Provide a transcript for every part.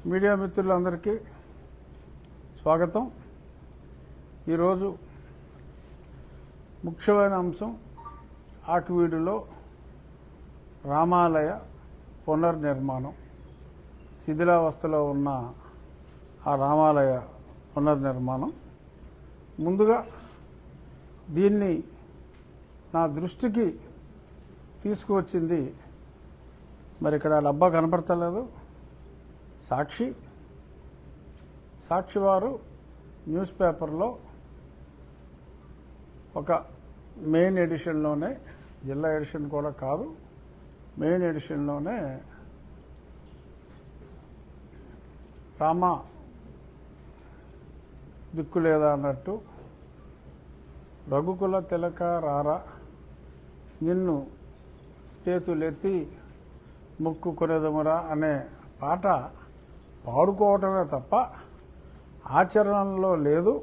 Media మిత్రులందరికీ స్వాగతం. ఈరోజు ముఖ్యమైన అంశం ఆకివీడులో రామాలయ పునర్నిర్మాణం. శిథిలావస్థలో ఉన్న ఆ రామాలయ పునర్నిర్మాణం. ముందుగా దీన్ని నా దృష్టికి తీసుకువచ్చింది, మరి ఇక్కడ డబ్బా కనపడతలేదు, సాక్షి వారు న్యూస్ పేపర్లో ఒక మెయిన్ ఎడిషన్లోనే, జిల్లా ఎడిషన్ కూడా కాదు, మెయిన్ ఎడిషన్లోనే రామ దిక్కు లేదా అన్నట్టు, రఘుకుల తిలక రారా నిన్ను చేతులెత్తి మొక్కుకొనేదమురా అనే పాట పాడుకోవటమే తప్ప ఆచరణలో లేదు.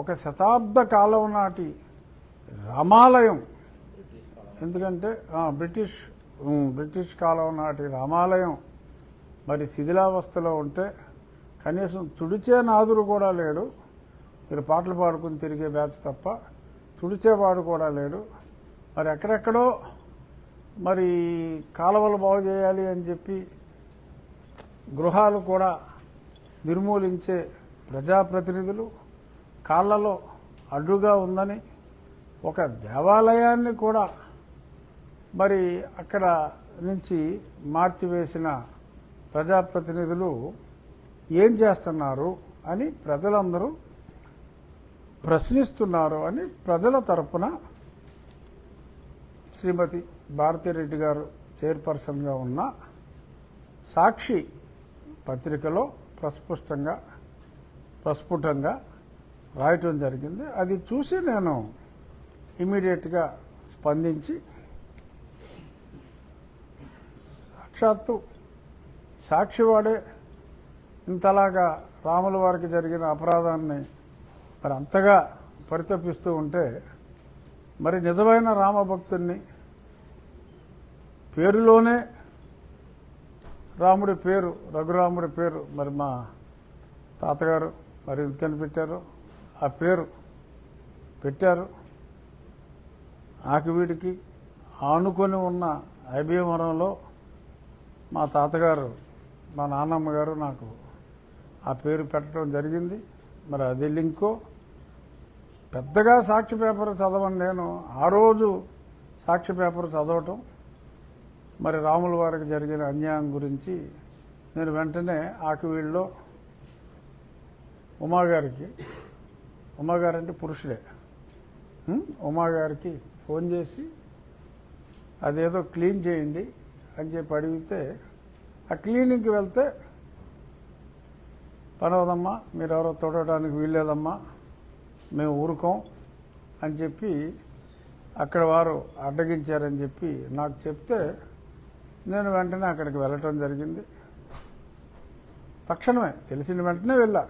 ఒక శతాబ్ద కాలం నాటి రామాలయం, ఎందుకంటే బ్రిటిష్ కాలం నాటి రామాలయం మరి శిథిలావస్థలో ఉంటే కనీసం తుడిచే నాదురు కూడా లేడు. మీరు పాటలు పాడుకుని తిరిగే బ్యాచ్ తప్ప తుడిచేవాడు కూడా లేడు. మరి ఎక్కడెక్కడో మరి కాలువలు బాగు చేయాలి అని చెప్పి గృహాలు కూడా నిర్మూలించే ప్రజాప్రతినిధులు, కాళ్లలో అడ్డుగా ఉందని ఒక దేవాలయాన్ని కూడా మరి అక్కడ నుంచి మార్చివేసిన ప్రజాప్రతినిధులు ఏం చేస్తున్నారు అని ప్రజలందరూ ప్రశ్నిస్తున్నారు అని ప్రజల తరపున శ్రీమతి భారతిరెడ్డి గారు చైర్పర్సన్గా ఉన్న సాక్షి పత్రికలో ప్రస్ఫుటంగా రాయటం జరిగింది. అది చూసి నేను ఇమీడియట్గా స్పందించి సాక్షాత్తు సాక్షివాడే ఇంతలాగా రాముల వారికి జరిగిన అపరాధాన్ని మరి అంతగా పరితపిస్తూ ఉంటే, మరి నిజమైన రామభక్తుడిని, పేరులోనే రాముడి పేరు, రఘురాముడి పేరు మరి మా తాతగారు మరి ఎందుకని పెట్టారు, ఆ పేరు పెట్టారు. ఆకివీడికి ఆనుకొని ఉన్న ఐబీఎవరంలో మా తాతగారు, మా నాన్నమ్మ గారు నాకు ఆ పేరు పెట్టడం జరిగింది. మరి అది లింకో పెద్దగా సాక్షి పేపర్ చదవను నేను. ఆ రోజు సాక్షి పేపర్ చదవటం, మరి రాముల వారికి జరిగిన అన్యాయం గురించి నేను వెంటనే ఆకివీడులో ఉమాగారు అంటే పురుషుడే, ఉమాగారికి ఫోన్ చేసి అదేదో క్లీన్ చేయండి అని చెప్పి అడిగితే, ఆ క్లీనింగ్కి వెళ్తే పని అవదమ్మా, మీరెవరో తోడటానికి వీల్లేదమ్మా, మేము ఊరుకోం అని చెప్పి అక్కడ వారు అడ్డగించారని చెప్పి నాకు చెప్తే నేను వెంటనే అక్కడికి వెళ్ళటం జరిగింది. తక్షణమే తెలిసిన వెంటనే వెళ్ళా.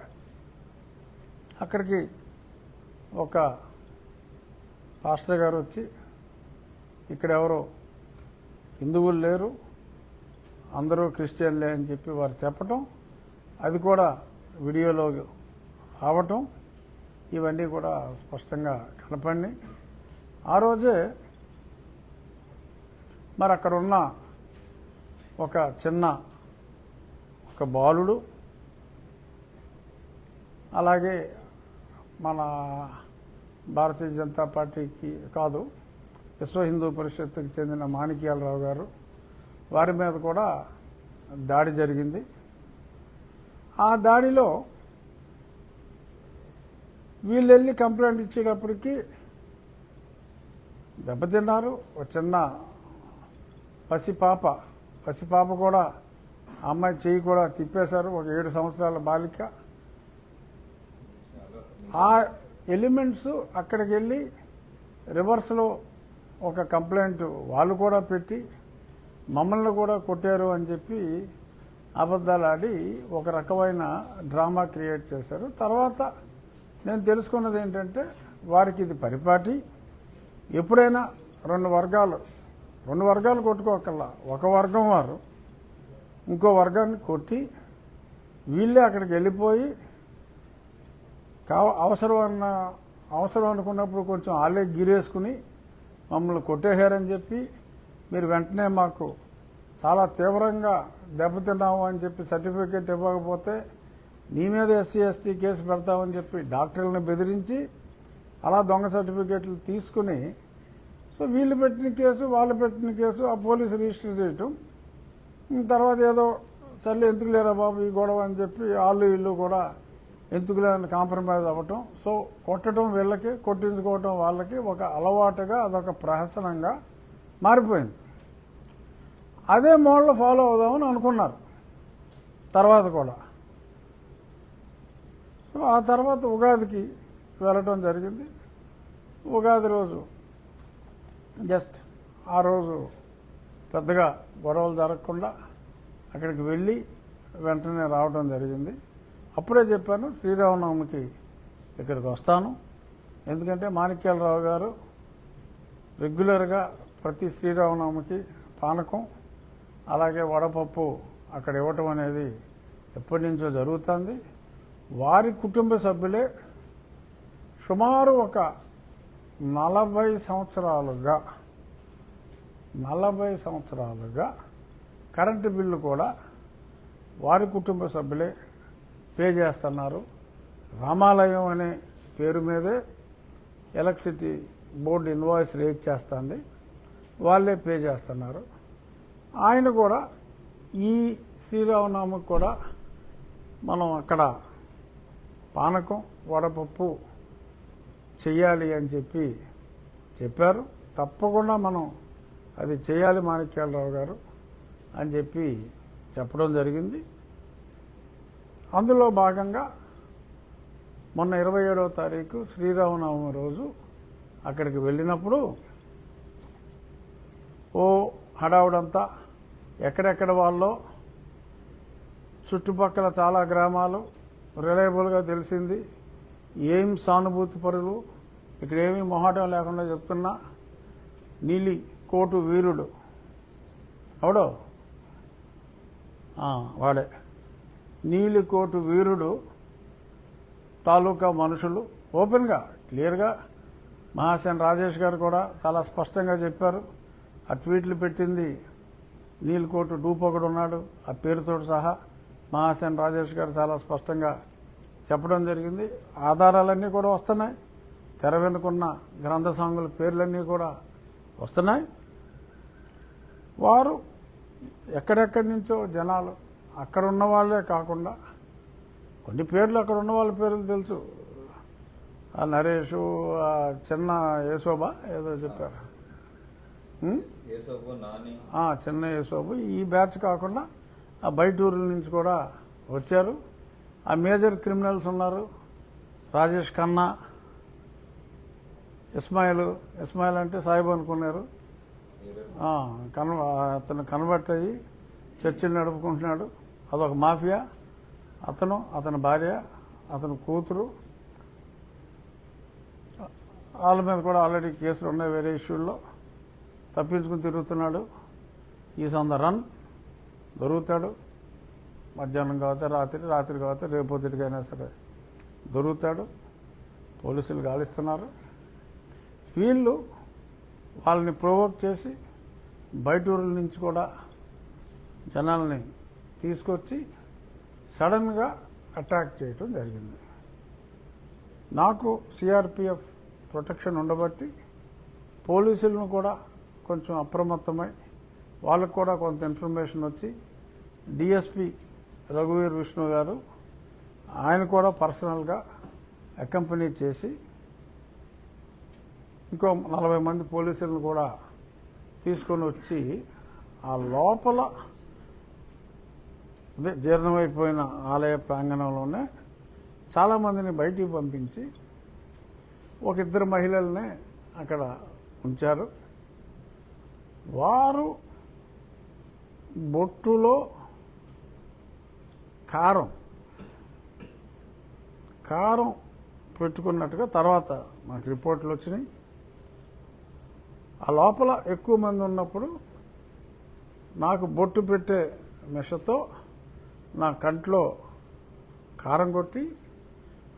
అక్కడికి ఒక పాస్టర్ గారు వచ్చి, ఇక్కడ ఎవరో హిందువులు లేరు, అందరూ క్రిస్టియన్లే అని చెప్పి వారు చెప్పటం, అది కూడా వీడియోలో రావటం, ఇవన్నీ కూడా స్పష్టంగా కనపడి ఆ రోజే మరి అక్కడ ఉన్న ఒక బాలుడు, అలాగే మన భారతీయ జనతా పార్టీకి కాదు, విశ్వ హిందూ పరిషత్తుకి చెందిన మాణిక్యాలరావు గారు, వారి మీద కూడా దాడి జరిగింది. ఆ దాడిలో వీళ్ళు వెళ్ళి కంప్లైంట్ ఇచ్చేటప్పటికి దెబ్బతిన్నారు. ఒక చిన్న పసిపాప కూడా, అమ్మాయి చెయ్యి కూడా తిప్పేశారు, ఒక 7 సంవత్సరాల బాలిక. ఆ ఎలిమెంట్స్ అక్కడికి వెళ్ళి రివర్స్లో ఒక కంప్లైంట్ వాళ్ళు కూడా పెట్టి మమ్మల్ని కూడా కొట్టారు అని చెప్పి అబద్ధాలు ఆడి ఒక రకమైన డ్రామా క్రియేట్ చేశారు. తర్వాత నేను తెలుసుకున్నది ఏంటంటే, వారికి ఇది పరిపాటి. ఎప్పుడైనా రెండు వర్గాలు కొట్టుకోకల్లా, ఒక వర్గం వారు ఇంకో వర్గాన్ని కొట్టి వీళ్ళే అక్కడికి వెళ్ళిపోయి అవసరం అనుకున్నప్పుడు కొంచెం వాళ్ళే గిరేసుకుని మమ్మల్ని కొట్టేశారని చెప్పి మీరు వెంటనే మాకు చాలా తీవ్రంగా దెబ్బతిన్నాము అని చెప్పి సర్టిఫికేట్ ఇవ్వకపోతే నీ మీద ఎస్సీ ఎస్టీ కేసు పెడతామని చెప్పి డాక్టర్లను బెదిరించి అలా దొంగ సర్టిఫికేట్లు తీసుకుని సో వీళ్ళు పెట్టిన కేసు వాళ్ళు పెట్టిన కేసు ఆ పోలీసు రిజిస్టర్ చేయటం తర్వాత ఏదో సర్లే ఎందుకు లేరా బాబు ఈ గొడవ అని చెప్పి వాళ్ళు వీళ్ళు కూడా ఎందుకు లేదని కాంప్రమైజ్ అవ్వటం. సో కొట్టడం వీళ్ళకి కొట్టించుకోవటం వాళ్ళకి ఒక అలవాటుగా అదొక ప్రహసనంగా మారిపోయింది. అదే మోడల్ ఫాలో అవుదామని అనుకున్నారు తర్వాత కూడా. సో ఆ తర్వాత ఉగాదికి వెళ్ళటం జరిగింది. ఉగాది రోజు జస్ట్ ఆ రోజు పెద్దగా గొడవలు జరగకుండా అక్కడికి వెళ్ళి వెంటనే రావడం జరిగింది. అప్పుడే చెప్పాను శ్రీరామనవమికి ఇక్కడికి వస్తాను, ఎందుకంటే మాణిక్యాలరావు గారు రెగ్యులర్గా ప్రతి శ్రీరామనవమికి పానకం అలాగే వడపప్పు అక్కడ ఇవ్వటం అనేది ఎప్పటి నుంచో జరుగుతుంది. వారి కుటుంబ సభ్యులే సుమారు ఒక 40 సంవత్సరాలుగా కరెంటు బిల్లు కూడా వారి కుటుంబ సభ్యులే పే చేస్తున్నారు. రామాలయం అనే పేరు మీదే ఎలక్ట్రిసిటీ బోర్డు ఇన్వాయిస్ రేజ్ చేస్తుంది, వాళ్ళే పే చేస్తున్నారు. ఆయన కూడా ఈ శ్రీరామనవమికి కూడా మనం అక్కడ పానకం వడపప్పు చెయ్యాలి అని చెప్పారు. తప్పకుండా మనం అది చేయాలి మాణిక్యాలరావు గారు అని చెప్పడం జరిగింది. అందులో భాగంగా మొన్న 27వ తారీఖు శ్రీరామనవమి రోజు అక్కడికి వెళ్ళినప్పుడు హడావుడంతా ఎక్కడెక్కడ వాళ్ళో చుట్టుపక్కల చాలా గ్రామాలు రిలయబుల్గా తెలిసింది. ఏం సానుభూతి పరులు, ఇక్కడేమీ మొహాటం లేకుండా చెప్తున్నా, నీలి కోటు వీరుడు అవడో వాడే నీలి కోటు వీరుడు తాలూకా మనుషులు ఓపెన్గా క్లియర్గా మహాసేన రాజేష్ గారు కూడా చాలా స్పష్టంగా చెప్పారు. ఆ ట్వీట్లు పెట్టింది నీలకోటు డూప్ ఒకడు ఉన్నాడు, ఆ పేరుతో సహా మహాసేన రాజేష్ గారు చాలా స్పష్టంగా చెప్పడం జరిగింది. ఆధారాలన్నీ కూడా వస్తున్నాయి, తెర వెనుకున్న గ్రంథ సాంగుల పేర్లన్నీ కూడా వస్తున్నాయి. వారు ఎక్కడెక్కడి నుంచో జనాలు అక్కడ ఉన్న వాళ్ళే కాకుండా కొన్ని పేర్లు అక్కడ ఉన్న వాళ్ళ పేర్లు తెలుసు. ఆ నరేషు, ఆ చిన్న యేసోబా ఏదో చెప్పారు, చిన్న యేసోబు, ఈ బ్యాచ్ కాకుండా ఆ బయట ఊర్ల నుంచి కూడా వచ్చారు. ఆ మేజర్ క్రిమినల్స్ ఉన్నారు, రాజేష్ ఖన్నా, ఇస్మాయిల్ అంటే సాయిబు అనుకున్నారు. అతను కన్వర్ట్ అయ్యి చర్చిలు నడుపుకుంటున్నాడు, అదొక మాఫియా. అతని భార్య, అతని కూతురు, వాళ్ళ మీద కూడా ఆల్రెడీ కేసులు ఉన్నాయి వేరే ఇష్యూల్లో. తప్పించుకుని తిరుగుతున్నాడు. ఈజ్ ఆన్ ద రన్, దొరుకుతాడు. మధ్యాహ్నం కావచ్చు రాత్రి కావచ్చు రేపొద్దుటికైనా సరే దొరుకుతాడు. పోలీసులు గాలిస్తున్నారు. వీళ్ళు వాళ్ళని ప్రొవోక్ చేసి బయట ఊర్ల నుంచి కూడా జనాల్ని తీసుకొచ్చి సడన్గా అటాక్ చేయటం జరిగింది. నాకు సిఆర్పిఎఫ్ ప్రొటెక్షన్ ఉండబట్టి పోలీసులను కూడా కొంచెం అప్రమత్తమై వాళ్ళకు కూడా కొంత ఇన్ఫర్మేషన్ వచ్చి డిఎస్పి రఘువీర్ విష్ణు గారు ఆయన కూడా పర్సనల్గా అకంపెనీ చేసి ఇంకో 40 మంది పోలీసులను కూడా తీసుకొని వచ్చి ఆ లోపల జీర్ణమైపోయిన ఆలయ ప్రాంగణంలోనే చాలామందిని బయటికి పంపించి ఒక 2 మహిళల్ని అక్కడ ఉంచారు. వారు బొట్టులో కారం పెట్టుకున్నట్టుగా తర్వాత మాకు రిపోర్ట్లు వచ్చినాయి. ఆ లోపల ఎక్కువ మంది ఉన్నప్పుడు నాకు బొట్టు పెట్టే మిషతో నా కంట్లో కారం కొట్టి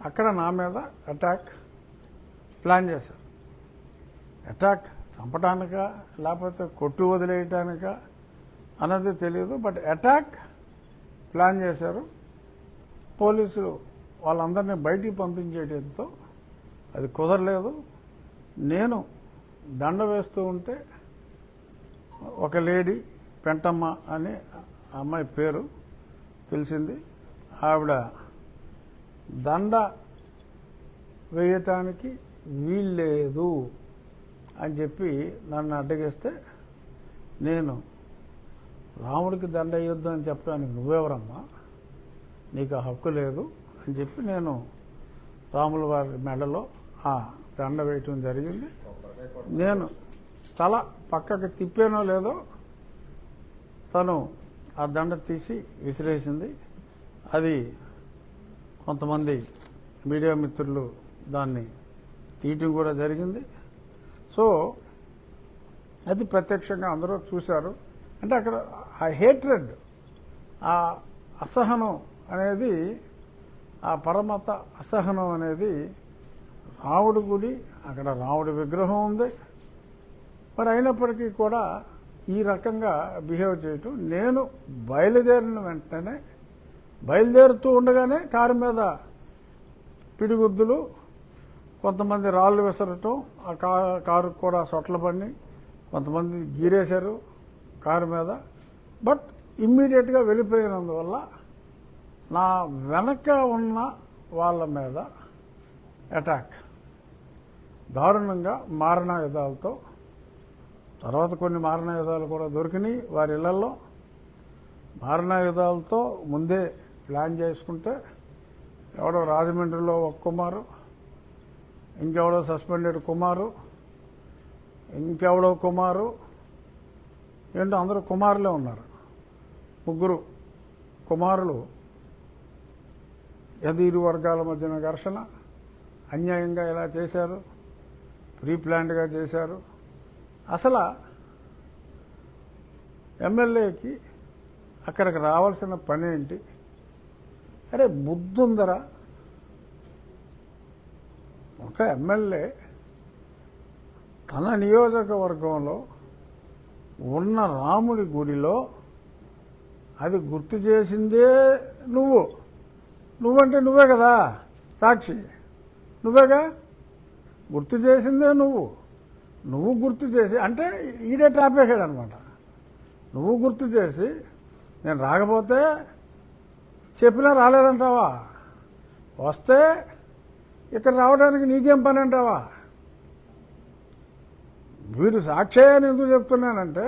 అక్కడ నా మీద అటాక్ ప్లాన్ చేశారు. అటాక్ చంపడానికా లేకపోతే కొట్టు వదిలేయటానికా అన్నది తెలియదు, బట్ అటాక్ ప్లాన్ చేశారు. పోలీసులు వాళ్ళందరినీ బయటికి పంపించేయడంతో అది కుదరలేదు. నేను దండ వేస్తూ ఉంటే ఒక లేడీ పెంటమ్మ అని అమ్మాయి పేరు తెలిసింది. ఆవిడ దండ వేయటానికి వీల్లేదు అని చెప్పి నన్ను అడ్డగిస్తే, నేను రాముడికి దండ వేయొద్దు అని చెప్పడానికి నువ్వెవరమ్మా, నీకు ఆ హక్కు లేదు అని చెప్పి నేను రాముల వారి మెడలో ఆ దండ వేయటం జరిగింది. నేను తల పక్కకి తిప్పానో లేదో తను ఆ దండ తీసి విసిరేసింది. అది కొంతమంది మీడియా మిత్రులు దాన్ని తీయటం కూడా జరిగింది. సో అది ప్రత్యక్షంగా అందరూ చూశారు. అంటే అక్కడ ఆ హేట్రెడ్, ఆ అసహనం అనేది, ఆ పరమత అసహనం అనేది, రాముడి గుడి, అక్కడ రాముడి విగ్రహం ఉంది, మరి అయినప్పటికీ కూడా ఈ రకంగా బిహేవ్ చేయటం. నేను బయలుదేరిన వెంటనే, బయలుదేరుతూ ఉండగానే కారు మీద పిడిగుద్దులు, కొంతమంది రాళ్ళు విసరటం, ఆ కారు కూడా సొట్ల పడి కొంతమంది గీరేశారు కారు మీద. బట్ ఇమ్మీడియట్గా వెళ్ళిపోయినందువల్ల నా వెనక ఉన్న వాళ్ళ మీద అటాక్ దారుణంగా మారణాయుధాలతో, తర్వాత కొన్ని మారణాయుధాలు కూడా దొరికినాయి వారి ఇళ్లలో. మారణాయుధాలతో ముందే ప్లాన్ చేసుకుంటే ఎవడో రాజమండ్రిలో ఒక కుమారు, ఇంకెవడో సస్పెండెడ్ కుమారు, ఇంకెవడో కుమారు, ఏంటో అందరూ కుమారులే ఉన్నారు. 3 కుమారులు. అది ఇరు వర్గాల మధ్యన ఘర్షణ, అన్యాయంగా ఇలా చేశారు, ప్రీ ప్లాన్డ్గా చేశారు. అసలు ఎమ్మెల్యేకి అక్కడికి రావాల్సిన పని ఏంటి? అరే బుద్ధుందరా, ఒక ఎమ్మెల్యే తన నియోజకవర్గంలో ఉన్న రాముడి గుడిలో అది గుర్తు చేసిందే నువ్వంటే నువ్వే కదా సాక్షి, నువ్వేగా గుర్తు చేసిందే నువ్వు గుర్తు చేసి, అంటే ఈడే టాపేసాడు అనమాట. నువ్వు గుర్తు చేసి నేను రాకపోతే చెప్పినా రాలేదంటావా, వస్తే ఇక్కడ రావడానికి నీకేం పని అంటావా? వీడు సాక్షి అని ఎందుకు చెప్తున్నానంటే,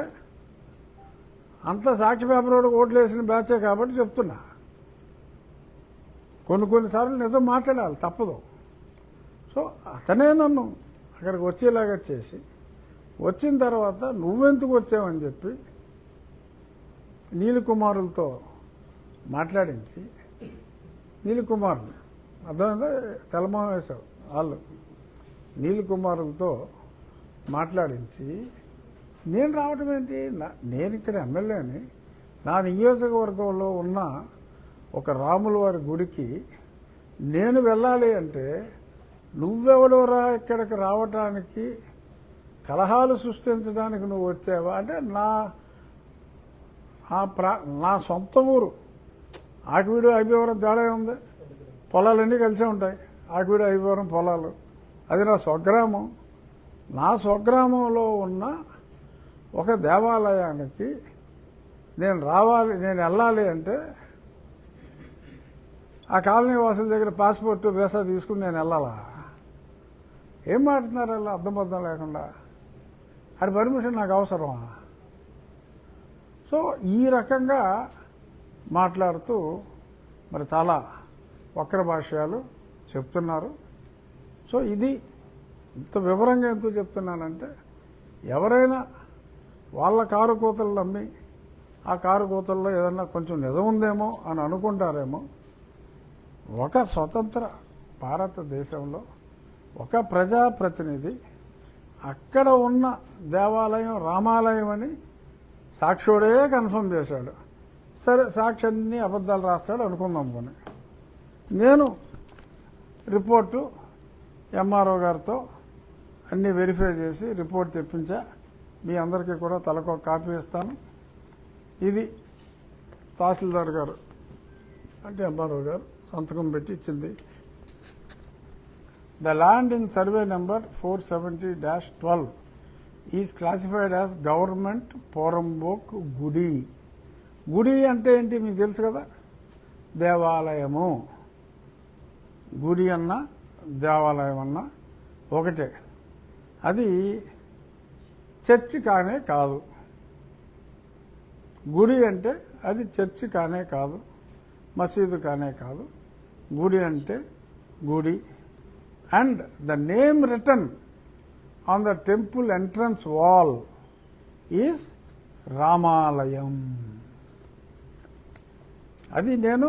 అంత సాక్షి పేపర్ వాడికి ఓట్లు వేసిన బ్యాచే కాబట్టి చెప్తున్నా. కొన్నిసార్లు నిజం మాట్లాడాలి, తప్పదు. సో అతనే నన్ను అక్కడికి వచ్చేలాగా చేసి, వచ్చిన తర్వాత నువ్వెందుకు వచ్చావని చెప్పి నీలకుమారులతో మాట్లాడించి, నీలకుమారులు అర్థమైందా, తెల్లమోహం వేశావు వాళ్ళు, నీలకుమారులతో మాట్లాడించి నేను రావడం ఏంటి? నేను ఇక్కడ ఎమ్మెల్యేని, నా నియోజకవర్గంలో ఉన్న ఒక రాముల వారి గుడికి నేను వెళ్ళాలి అంటే నువ్వెవడోరా ఇక్కడికి రావటానికి, కలహాలు సృష్టించడానికి నువ్వు వచ్చావా అంటే, నా సొంత ఊరు ఆకివీడు ఐబీవరం తేడా ఉంది, పొలాలన్నీ కలిసే ఉంటాయి. ఆకివీడు ఐబీవరం పొలాలు, అది నా స్వగ్రామం. నా స్వగ్రామంలో ఉన్న ఒక దేవాలయానికి నేను వెళ్ళాలి అంటే ఆ కాలనీ వాసుల దగ్గర పాస్పోర్ట్ వీసా తీసుకుని నేను వెళ్ళాలా? ఏం మాట్లాడుతున్నారు అలా అర్థం లేకుండా? అది పర్మిషన్ నాకు అవసరమా? సో ఈ రకంగా మాట్లాడుతూ మరి చాలా వక్ర భాష్యాలు చెప్తున్నారు. సో ఇది ఇంత వివరంగా ఎందుకు చెప్తున్నానంటే, ఎవరైనా వాళ్ళ కారు కూతలు నమ్మి ఆ కారు కూతల్లో ఏదన్నా కొంచెం నిజం ఉందేమో అని అనుకుంటారేమో. ఒక స్వతంత్ర భారతదేశంలో ఒక ప్రజాప్రతినిధి అక్కడ ఉన్న దేవాలయం రామాలయం అని సాక్షుడే కన్ఫర్మ్ చేశాడు. సరే సాక్షి అన్ని అబద్ధాలు రాస్తాడు అనుకుందాం పోనీ. నేను రిపోర్టు ఎంఆర్ఓ గారితో అన్నీ వెరిఫై చేసి రిపోర్ట్ తెప్పించా. మీ అందరికీ కూడా తలకు ఒక కాపీ ఇస్తాను. ఇది తహసీల్దార్ గారు అంటే ఎంఆర్ఓ గారు సంతకం పెట్టి ఇచ్చింది. The land in survey number 470-12 is classified as government poramboke గుడి. గుడి అంటే ఏంటి మీకు తెలుసు కదా, దేవాలయము. గుడి అన్న దేవాలయం అన్న ఒకటే. అది చర్చి కానే కాదు. గుడి అంటే అది చర్చి కానే కాదు, మసీదు కానే కాదు. గుడి అంటే గుడి. And the name written on the temple entrance wall is Ramalayam. అది నేను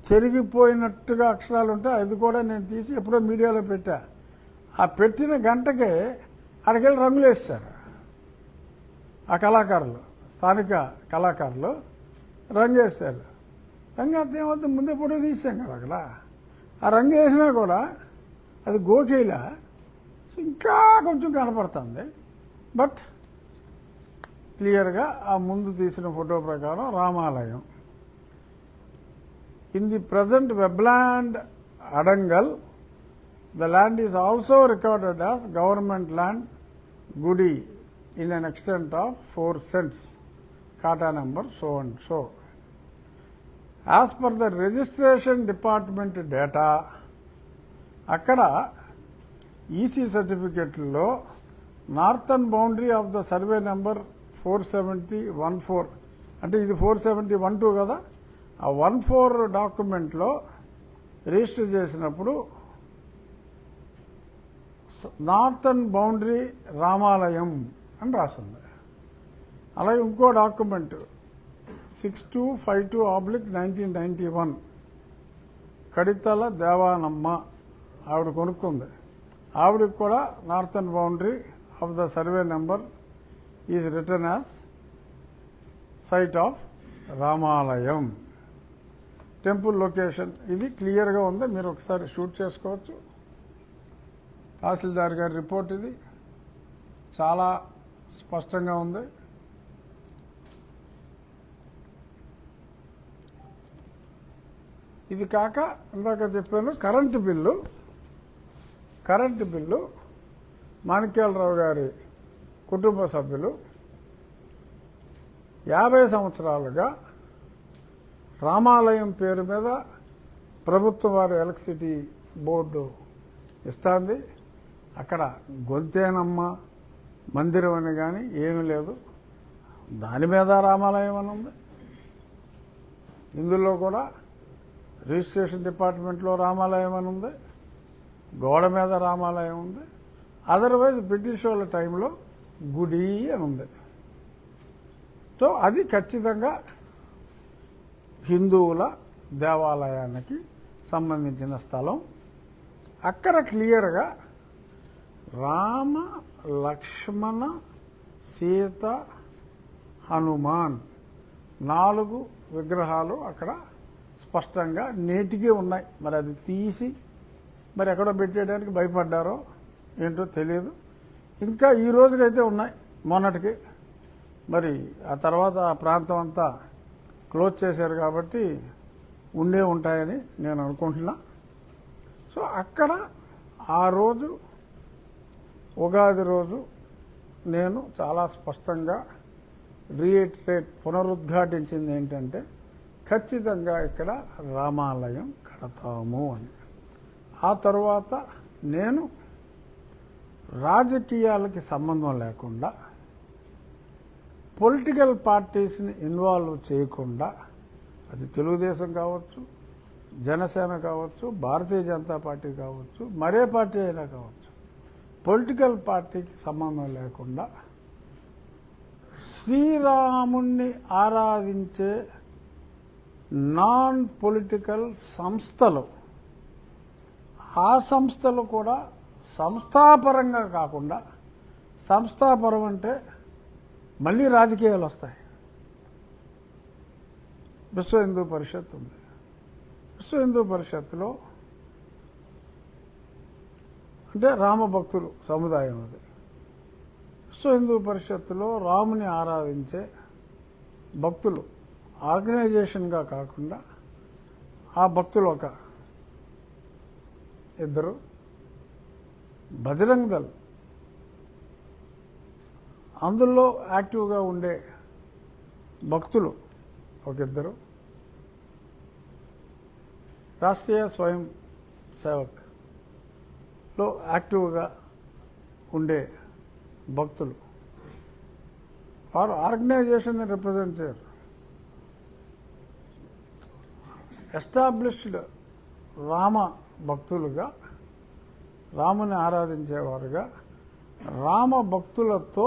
చెరిగిపోయినట్టుగా అక్షరాలు ఉంటాయి, అది కూడా నేను తీసి ఎప్పుడో మీడియాలో పెట్టా. ఆ పెట్టిన గంటకే అక్కడికెళ్ళి రంగులు వేస్తారు ఆ కళాకారులు, స్థానిక కళాకారులు రంగు వేస్తారు. రంగు వేస్తే ఏమవుతుంది, ముందే ఫోటో తీసాం కదా అక్కడ. ఆ రంగు వేసినా కూడా అది గోకేలా ఇంకా కొంచెం కనపడుతుంది. బట్ క్లియర్గా ఆ ముందు తీసిన ఫోటో ప్రకారం రామాలయం. ఇన్ ది ప్రజెంట్ వెబ్లాండ్ అడంగల్ the land is also recorded as government land గుడి in an extent of 4 cents, ఖాటా number so and so. As per the registration department data, అక్కడ ఈసీ సర్టిఫికెట్లో northern boundary of the survey number 470-14 అంటే ఇది 470-12 కదా. ఆ 14 డాక్యుమెంట్లో రిజిస్టర్ చేసినప్పుడు నార్థన్ బౌండరీ రామాలయం అని రాస్తుంది. అలాగే ఇంకో డాక్యుమెంట్ 6252/1991 కడితల దేవానమ్మ ఆవిడ కొనుక్కుంది. ఆవిడకి కూడా northern boundary of the survey number is written as site of Ramalayam. Temple location ఇది క్లియర్గా ఉంది, మీరు ఒకసారి షూట్ చేసుకోవచ్చు. తహసీల్దార్ గారి రిపోర్ట్ ఇది చాలా స్పష్టంగా ఉంది. ఇది కాక ఇందాక చెప్పాను కరెంటు బిల్లు మాణిక్యాలరావు గారి కుటుంబ సభ్యులు 50 సంవత్సరాలుగా రామాలయం పేరు మీద ప్రభుత్వం వారు ఎలక్ట్రిసిటీ బోర్డు ఇస్తుంది. అక్కడ గొంతేనమ్మ మందిరం అని కానీ ఏమీ లేదు, దాని మీద రామాలయం అని ఉంది. ఇందులో కూడా రిజిస్ట్రేషన్ డిపార్ట్మెంట్లో రామాలయం అని ఉంది, గోడ మీద రామాలయం ఉంది. అదర్వైజ్ బ్రిటిష్ వాళ్ళ టైంలో గుడి అని ఉంది. సో అది ఖచ్చితంగా హిందువుల దేవాలయానికి సంబంధించిన స్థలం. అక్కడ క్లియర్గా రామ లక్ష్మణ సీత హనుమాన్ 4 విగ్రహాలు అక్కడ స్పష్టంగా నేటికి ఉన్నాయి. మరి అది తీసి మరి ఎక్కడో పెట్టేయడానికి భయపడ్డారో ఏంటో తెలియదు. ఇంకా ఈ రోజుకైతే ఉన్నాయి, మొన్నటికి. మరి ఆ తర్వాత ఆ ప్రాంతం అంతా క్లోజ్ చేశారు కాబట్టి ఉండే ఉంటాయని నేను అనుకుంటున్నా. సో అక్కడ ఆ రోజు ఉగాది రోజు నేను చాలా స్పష్టంగా పునరుద్ఘాటించింది ఏంటంటే ఖచ్చితంగా ఇక్కడ రామాలయం కడతాము అని. ఆ తర్వాత నేను రాజకీయాలకి సంబంధం లేకుండా పొలిటికల్ పార్టీస్ని ఇన్వాల్వ్ చేయకుండా, అది తెలుగుదేశం కావచ్చు, జనసేన కావచ్చు, భారతీయ జనతా పార్టీ కావచ్చు, మరే పార్టీ అయినా కావచ్చు, పొలిటికల్ పార్టీకి సంబంధం లేకుండా శ్రీరాముణ్ణి ఆరాధించే నాన్ పొలిటికల్ సంస్థలు, ఆ సంస్థలు కూడా సంస్థాపరంగా కాకుండా, సంస్థాపరం అంటే మళ్ళీ రాజకీయాలు వస్తాయి. విశ్వ హిందూ పరిషత్ ఉంది. విశ్వ హిందూ పరిషత్తులో అంటే రామభక్తులు సముదాయం అది. విశ్వ హిందూ పరిషత్తులో రాముని ఆరాధించే భక్తులు ఆర్గనైజేషన్గా కాకుండా ఆ భక్తులు ఒక ఇద్దరు, బజరంగ్ దళ్ అందులో యాక్టివ్గా ఉండే భక్తులు ఒక ఇద్దరు, రాష్ట్రీయ స్వయం సేవక్లో యాక్టివ్గా ఉండే భక్తులు, వారు ఆర్గనైజేషన్ని రిప్రజెంట్ చేయరు. ఎస్టాబ్లిష్డ్ రామ భక్తులుగా, రాముని ఆరాధించేవారుగా, రామ భక్తులతో,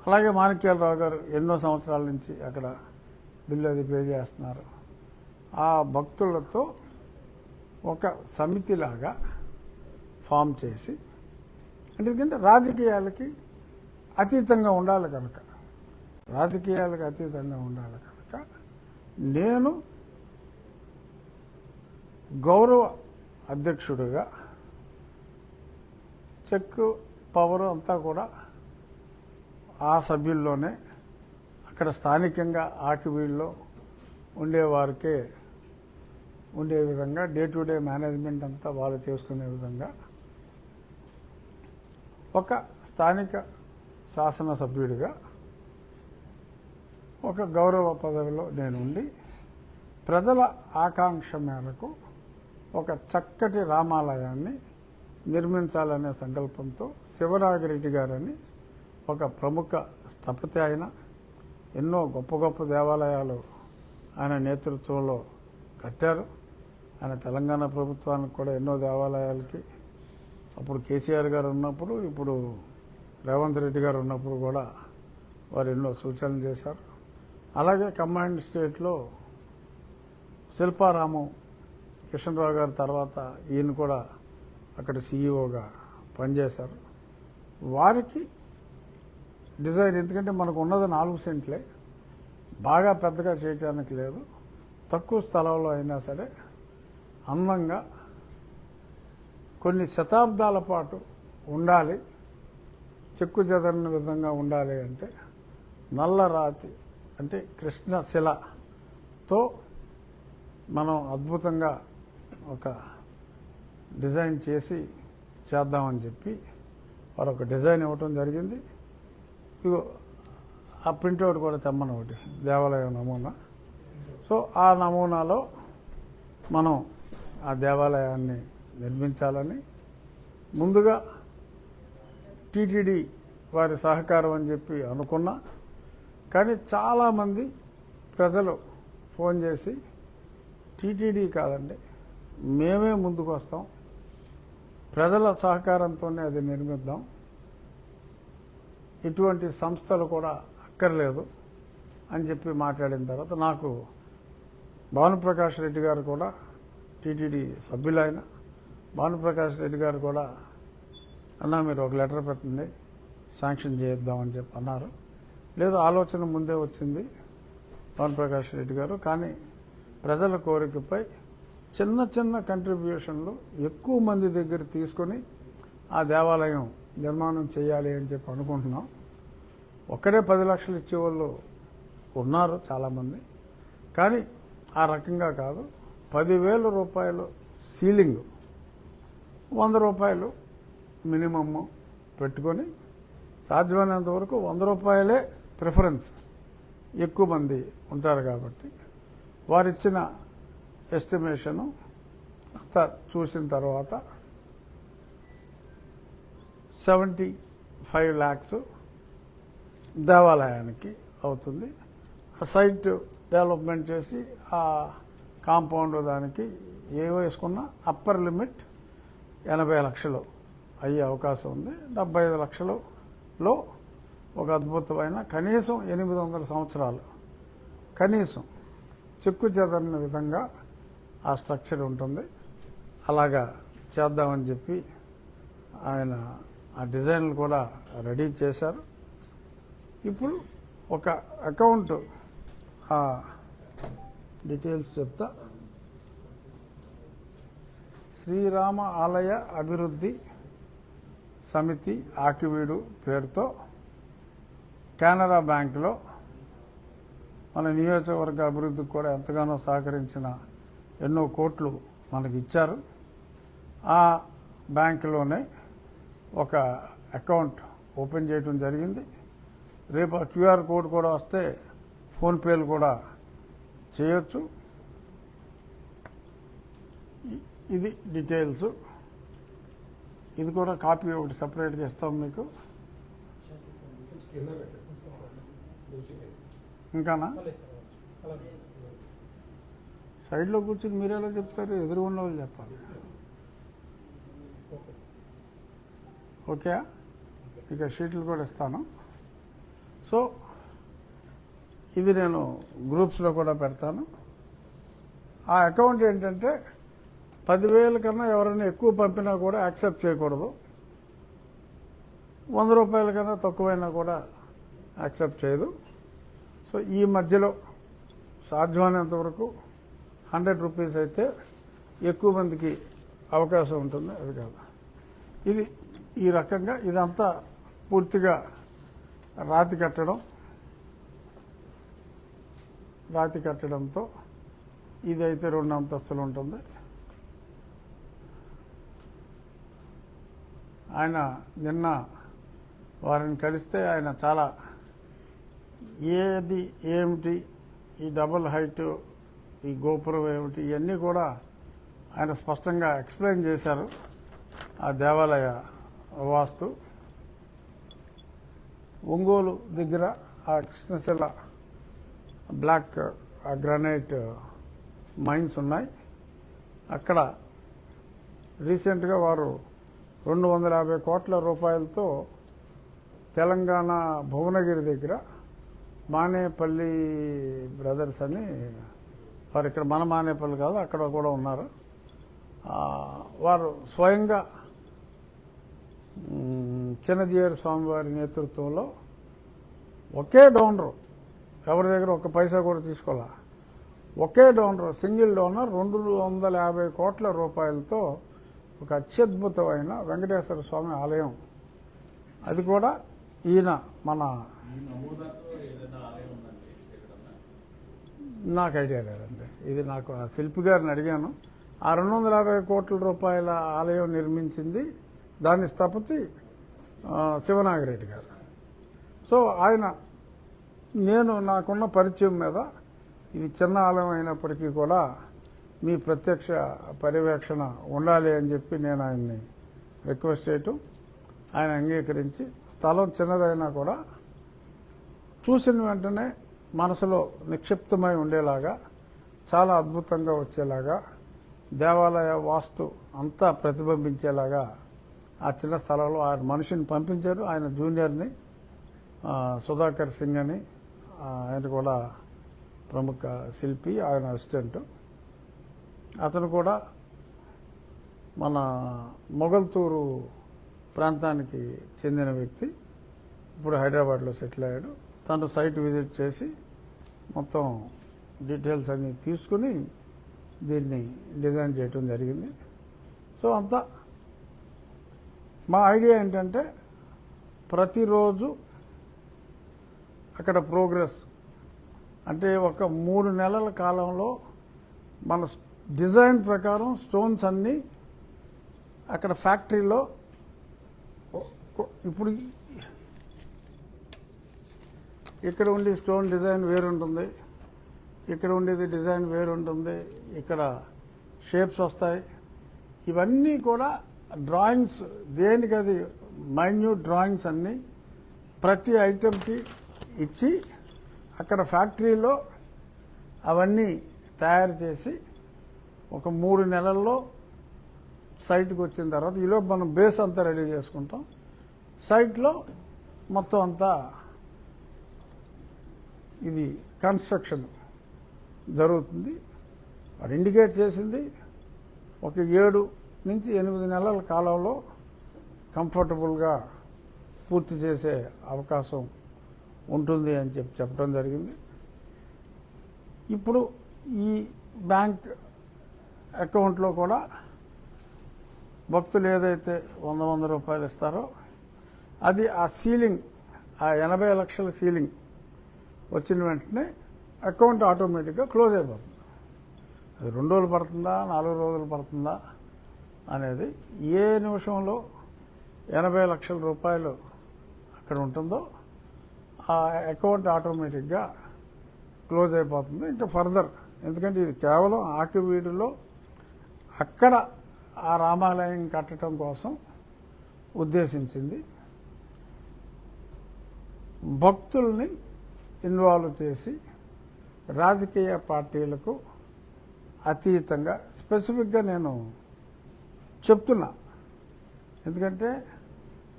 అలాగే మాణిక్యాలరావు గారు ఎన్నో సంవత్సరాల నుంచి అక్కడ బిల్లు అది పే చేస్తున్నారు. ఆ భక్తులతో ఒక సమితిలాగా ఫామ్ చేసి, అంటే ఎందుకంటే రాజకీయాలకి అతీతంగా ఉండాలి కనుక, రాజకీయాలకు అతీతంగా ఉండాలి కనుక నేను గౌరవ అధ్యక్షుడిగా చెక్ పవర్ అంతా కూడా ఆ సభ్యుల్లోనే, అక్కడ స్థానికంగా ఆకివీడులో ఉండేవారికే ఉండే విధంగా, డే టు డే మేనేజ్మెంట్ అంతా వాళ్ళు చేసుకునే విధంగా ఒక స్థానిక శాసనసభ్యుడిగా ఒక గౌరవ పదవిలో నేను ఉండి, ప్రజల ఆకాంక్ష మేరకు ఒక చక్కటి రామాలయాన్ని నిర్మించాలనే సంకల్పంతో శివనాగిరెడ్డి గారని ఒక ప్రముఖ స్థపతి, ఆయన ఎన్నో గొప్ప గొప్ప దేవాలయాలు ఆయన నేతృత్వంలో కట్టారు. ఆయన తెలంగాణ ప్రభుత్వానికి కూడా ఎన్నో దేవాలయాలకి, అప్పుడు కేసీఆర్ గారు ఉన్నప్పుడు, ఇప్పుడు రేవంత్ రెడ్డి గారు ఉన్నప్పుడు కూడా వారు ఎన్నో సూచనలు చేశారు. అలాగే కంబైన్డ్ స్టేట్లో శిల్పారామం కిషన్రావు గారి తర్వాత ఈయన కూడా అక్కడ సీఈఓగా పనిచేశారు. వారికి డిజైన్, ఎందుకంటే మనకు ఉన్నది 4 సెంట్లే, బాగా పెద్దగా చేయటానికి లేదు, తక్కువ స్థలంలో అయినా సరే అందంగా కొన్ని శతాబ్దాల పాటు ఉండాలి, చెక్కు చెదరని విధంగా ఉండాలి అంటే నల్లరాతి అంటే కృష్ణశిలతో మనం అద్భుతంగా ఒక డిజైన్ చేసి చేద్దామని చెప్పి వారు ఒక డిజైన్ ఇవ్వటం జరిగింది. ఇగో ఆ ప్రింట్అవుట్ కూడా తెమ్మని ఒకటి, దేవాలయం నమూనా. సో ఆ నమూనాలో మనం ఆ దేవాలయాన్ని నిర్మించాలని ముందుగా టీటీడీ వారి సహకారం అని చెప్పి అనుకున్నా. కానీ చాలామంది ప్రజలు ఫోన్ చేసి, టీటీడీ కాదండి, మేమే ముందుకు వస్తాం, ప్రజల సహకారంతోనే అది నిర్మిద్దాం, ఇటువంటి సంస్థలు కూడా అక్కర్లేదు అని చెప్పి మాట్లాడిన తర్వాత నాకు భానుప్రకాష్ రెడ్డి గారు కూడా, టీటీడీ సభ్యులైన భానుప్రకాష్ రెడ్డి గారు కూడా, అన్నా మీరు ఒక లెటర్ పెట్టండి శాంక్షన్ చేద్దామని చెప్పి అన్నారు. లేదు, ఆలోచన ముందే వచ్చింది భానుప్రకాష్ రెడ్డి గారు, కానీ ప్రజల కోరికపై చిన్న చిన్న కంట్రిబ్యూషన్లు ఎక్కువ మంది దగ్గర తీసుకొని ఆ దేవాలయం నిర్మాణం చేయాలి అని చెప్పి అనుకుంటున్నాం. ఒక్కడే 10 లక్షలు ఇచ్చేవాళ్ళు ఉన్నారు చాలామంది, కానీ ఆ రకంగా కాదు. 10,000 రూపాయలు సీలింగ్, 100 రూపాయలు మినిమమ్ పెట్టుకొని సాధ్యమైనంత వరకు 100 రూపాయలే ప్రిఫరెన్స్, ఎక్కువ మంది ఉంటారు కాబట్టి వారిచ్చిన ఎస్టిమేషను అంతా చూసిన తర్వాత 75 lakhs దేవాలయానికి అవుతుంది. ఆ సైట్ డెవలప్మెంట్ చేసి ఆ కాంపౌండ్ దానికి ఏ వేసుకున్నా అప్పర్ లిమిట్ 80 లక్షలు అయ్యే అవకాశం ఉంది. 75 లక్షలలో ఒక అద్భుతమైన కనీసం 800 సంవత్సరాలు కనీసం చెక్కు చెదరని విధంగా ఆ స్ట్రక్చర్ ఉంటుంది. అలాగా చేద్దామని చెప్పి ఆయన ఆ డిజైన్లు కూడా రెడీ చేశారు. ఇప్పుడు ఒక అకౌంట్ ఆ డీటెయిల్స్ చెప్తా. శ్రీరామ ఆలయ అభివృద్ధి సమితి ఆకివీడు పేరుతో కెనరా బ్యాంకులో మన నియోజకవర్గ అభివృద్ధికి కూడా ఎంతగానో సహకరించిన ఎన్నో కోట్లు మనకి ఇచ్చారు. ఆ బ్యాంకులోనే ఒక అకౌంట్ ఓపెన్ చేయడం జరిగింది. రేపు ఆ క్యూఆర్ కోడ్ కూడా వస్తే ఫోన్పేలు కూడా చేయొచ్చు. ఇది డీటెయిల్స్. ఇది కూడా కాపీ ఒకటి సపరేట్గా ఇస్తాం మీకు. ఇంకానా సైడ్లో కూర్చుని మీరు ఎలా చెప్తారు? ఎదురుగున్న వాళ్ళు చెప్పాలి. ఓకే, ఇక షీట్లు కూడా ఇస్తాను. సో ఇది నేను గ్రూప్స్లో కూడా పెడతాను. ఆ అకౌంట్ ఏంటంటే 10,000 కన్నా ఎవరైనా ఎక్కువ పంపినా కూడా యాక్సెప్ట్ చేయకూడదు. 100 రూపాయల కన్నా తక్కువైనా కూడా యాక్సెప్ట్ చేయదు. సో ఈ మధ్యలో సాధ్యమైనంత వరకు 100 రూపీస్ అయితే ఎక్కువ మందికి అవకాశం ఉంటుంది. అది కాదు, ఇది ఈ రకంగా ఇదంతా పూర్తిగా రాతి కట్టడంతో ఇదైతే 2 అంతస్తులు ఉంటుంది. ఆయన నిన్న వారిని కలిస్తే ఆయన చాలా ఏమిటి ఈ డబుల్ హైట్, ఈ గోపురం ఏమిటి, ఇవన్నీ కూడా ఆయన స్పష్టంగా ఎక్స్ప్లెయిన్ చేశారు. ఆ దేవాలయ వాస్తు ఒంగోలు దగ్గర ఆ కృష్ణశిల బ్లాక్ గ్రానైట్ మైన్స్ ఉన్నాయి. అక్కడ రీసెంట్గా వారు 250 కోట్ల రూపాయలతో తెలంగాణ భువనగిరి దగ్గర మానేపల్లి బ్రదర్స్ అని వారు, ఇక్కడ మన మానేపల్లి కాదు అక్కడ కూడా ఉన్నారు. వారు స్వయంగా చిన్నజీయర్ స్వామివారి నేతృత్వంలో ఒకే డోనరు, ఎవరి దగ్గర ఒక్క పైసా కూడా తీసుకోవాలా, ఒకే డోనర్, సింగిల్ డోనర్ 250 కోట్ల రూపాయలతో ఒక అత్యద్భుతమైన వెంకటేశ్వర స్వామి ఆలయం, అది కూడా ఈయన మన నాకు ఐడియా లేదండి. ఇది నాకు ఆ శిల్పి గారిని అడిగాను. ఆ 250 కోట్ల రూపాయల ఆలయం నిర్మించింది దాని స్థపతి శివనాగిరెడ్డి గారు. సో ఆయన, నేను నాకున్న పరిచయం మీద ఇది చిన్న ఆలయం అయినప్పటికీ కూడా మీ ప్రత్యక్ష పర్యవేక్షణ ఉండాలి అని చెప్పి నేను ఆయన్ని రిక్వెస్ట్ చేయటం, ఆయన అంగీకరించి స్థలం చిన్నదైనా కూడా చూసిన వెంటనే మనసులో నిక్షిప్తమై ఉండేలాగా, చాలా అద్భుతంగా వచ్చేలాగా, దేవాలయ వాస్తు అంతా ప్రతిబింబించేలాగా ఆ చిన్న స్థలంలో ఆయన మనిషిని పంపించారు. ఆయన జూనియర్ని సుధాకర్ సింగ్ అని, ఆయన కూడా ప్రముఖ శిల్పి, ఆయన అసిస్టెంట్. అతను కూడా మన మొగల్తూరు ప్రాంతానికి చెందిన వ్యక్తి, ఇప్పుడు హైదరాబాద్లో సెటిల్ అయ్యాడు. తను సైట్ విజిట్ చేసి మొత్తం డీటెయిల్స్ అన్నీ తీసుకుని దీన్ని డిజైన్ చేయటం జరిగింది. సో అంతా మా ఐడియా ఏంటంటే ప్రతిరోజు అక్కడ ప్రోగ్రెస్, అంటే ఒక 3 నెలల కాలంలో మన డిజైన్ ప్రకారం స్టోన్స్ అన్నీ అక్కడ ఫ్యాక్టరీలో, ఇప్పుడు ఇక్కడ ఉండే స్టోన్ డిజైన్ వేరుంటుంది, ఇక్కడ ఉండేది డిజైన్ వేరుంటుంది, ఇక్కడ షేప్స్ వస్తాయి. ఇవన్నీ కూడా డ్రాయింగ్స్, దేనికి అది మైన్యూట్ డ్రాయింగ్స్ అన్నీ ప్రతి ఐటెంకి ఇచ్చి అక్కడ ఫ్యాక్టరీలో అవన్నీ తయారు చేసి ఒక 3 నెలల్లో సైట్కి వచ్చిన తర్వాత ఈలోపు మనం బేస్ అంతా రెడీ చేసుకుంటాం. సైట్లో మొత్తం అంతా ఇది కన్స్ట్రక్షన్ జరుగుతుంది. వారు ఇండికేట్ చేసింది ఒక 7 నుంచి 8 నెలల కాలంలో కంఫర్టబుల్గా పూర్తి చేసే అవకాశం ఉంటుంది అని చెప్పడం జరిగింది. ఇప్పుడు ఈ బ్యాంక్ అకౌంట్లో కూడా భక్తులు ఏదైతే 100 రూపాయలు ఇస్తారో అది ఆ సీలింగ్, ఆ 80 లక్షల సీలింగ్ వచ్చిన వెంటనే అకౌంట్ ఆటోమేటిక్గా క్లోజ్ అయిపోతుంది. అది 2 రోజులు పడుతుందా 4 రోజులు పడుతుందా అనేది, ఏ నిమిషంలో 80 లక్షల రూపాయలు అక్కడ ఉంటుందో ఆ అకౌంట్ ఆటోమేటిక్గా క్లోజ్ అయిపోతుంది. ఇంకా ఫర్దర్, ఎందుకంటే ఇది కేవలం ఆకివీడులో అక్కడ ఆ రామాలయం కట్టడం కోసం ఉద్దేశించింది. భక్తుల్ని ఇన్వాల్వ్ చేసి రాజకీయ పార్టీలకు అతీతంగా స్పెసిఫిక్గా నేను చెప్తున్నా. ఎందుకంటే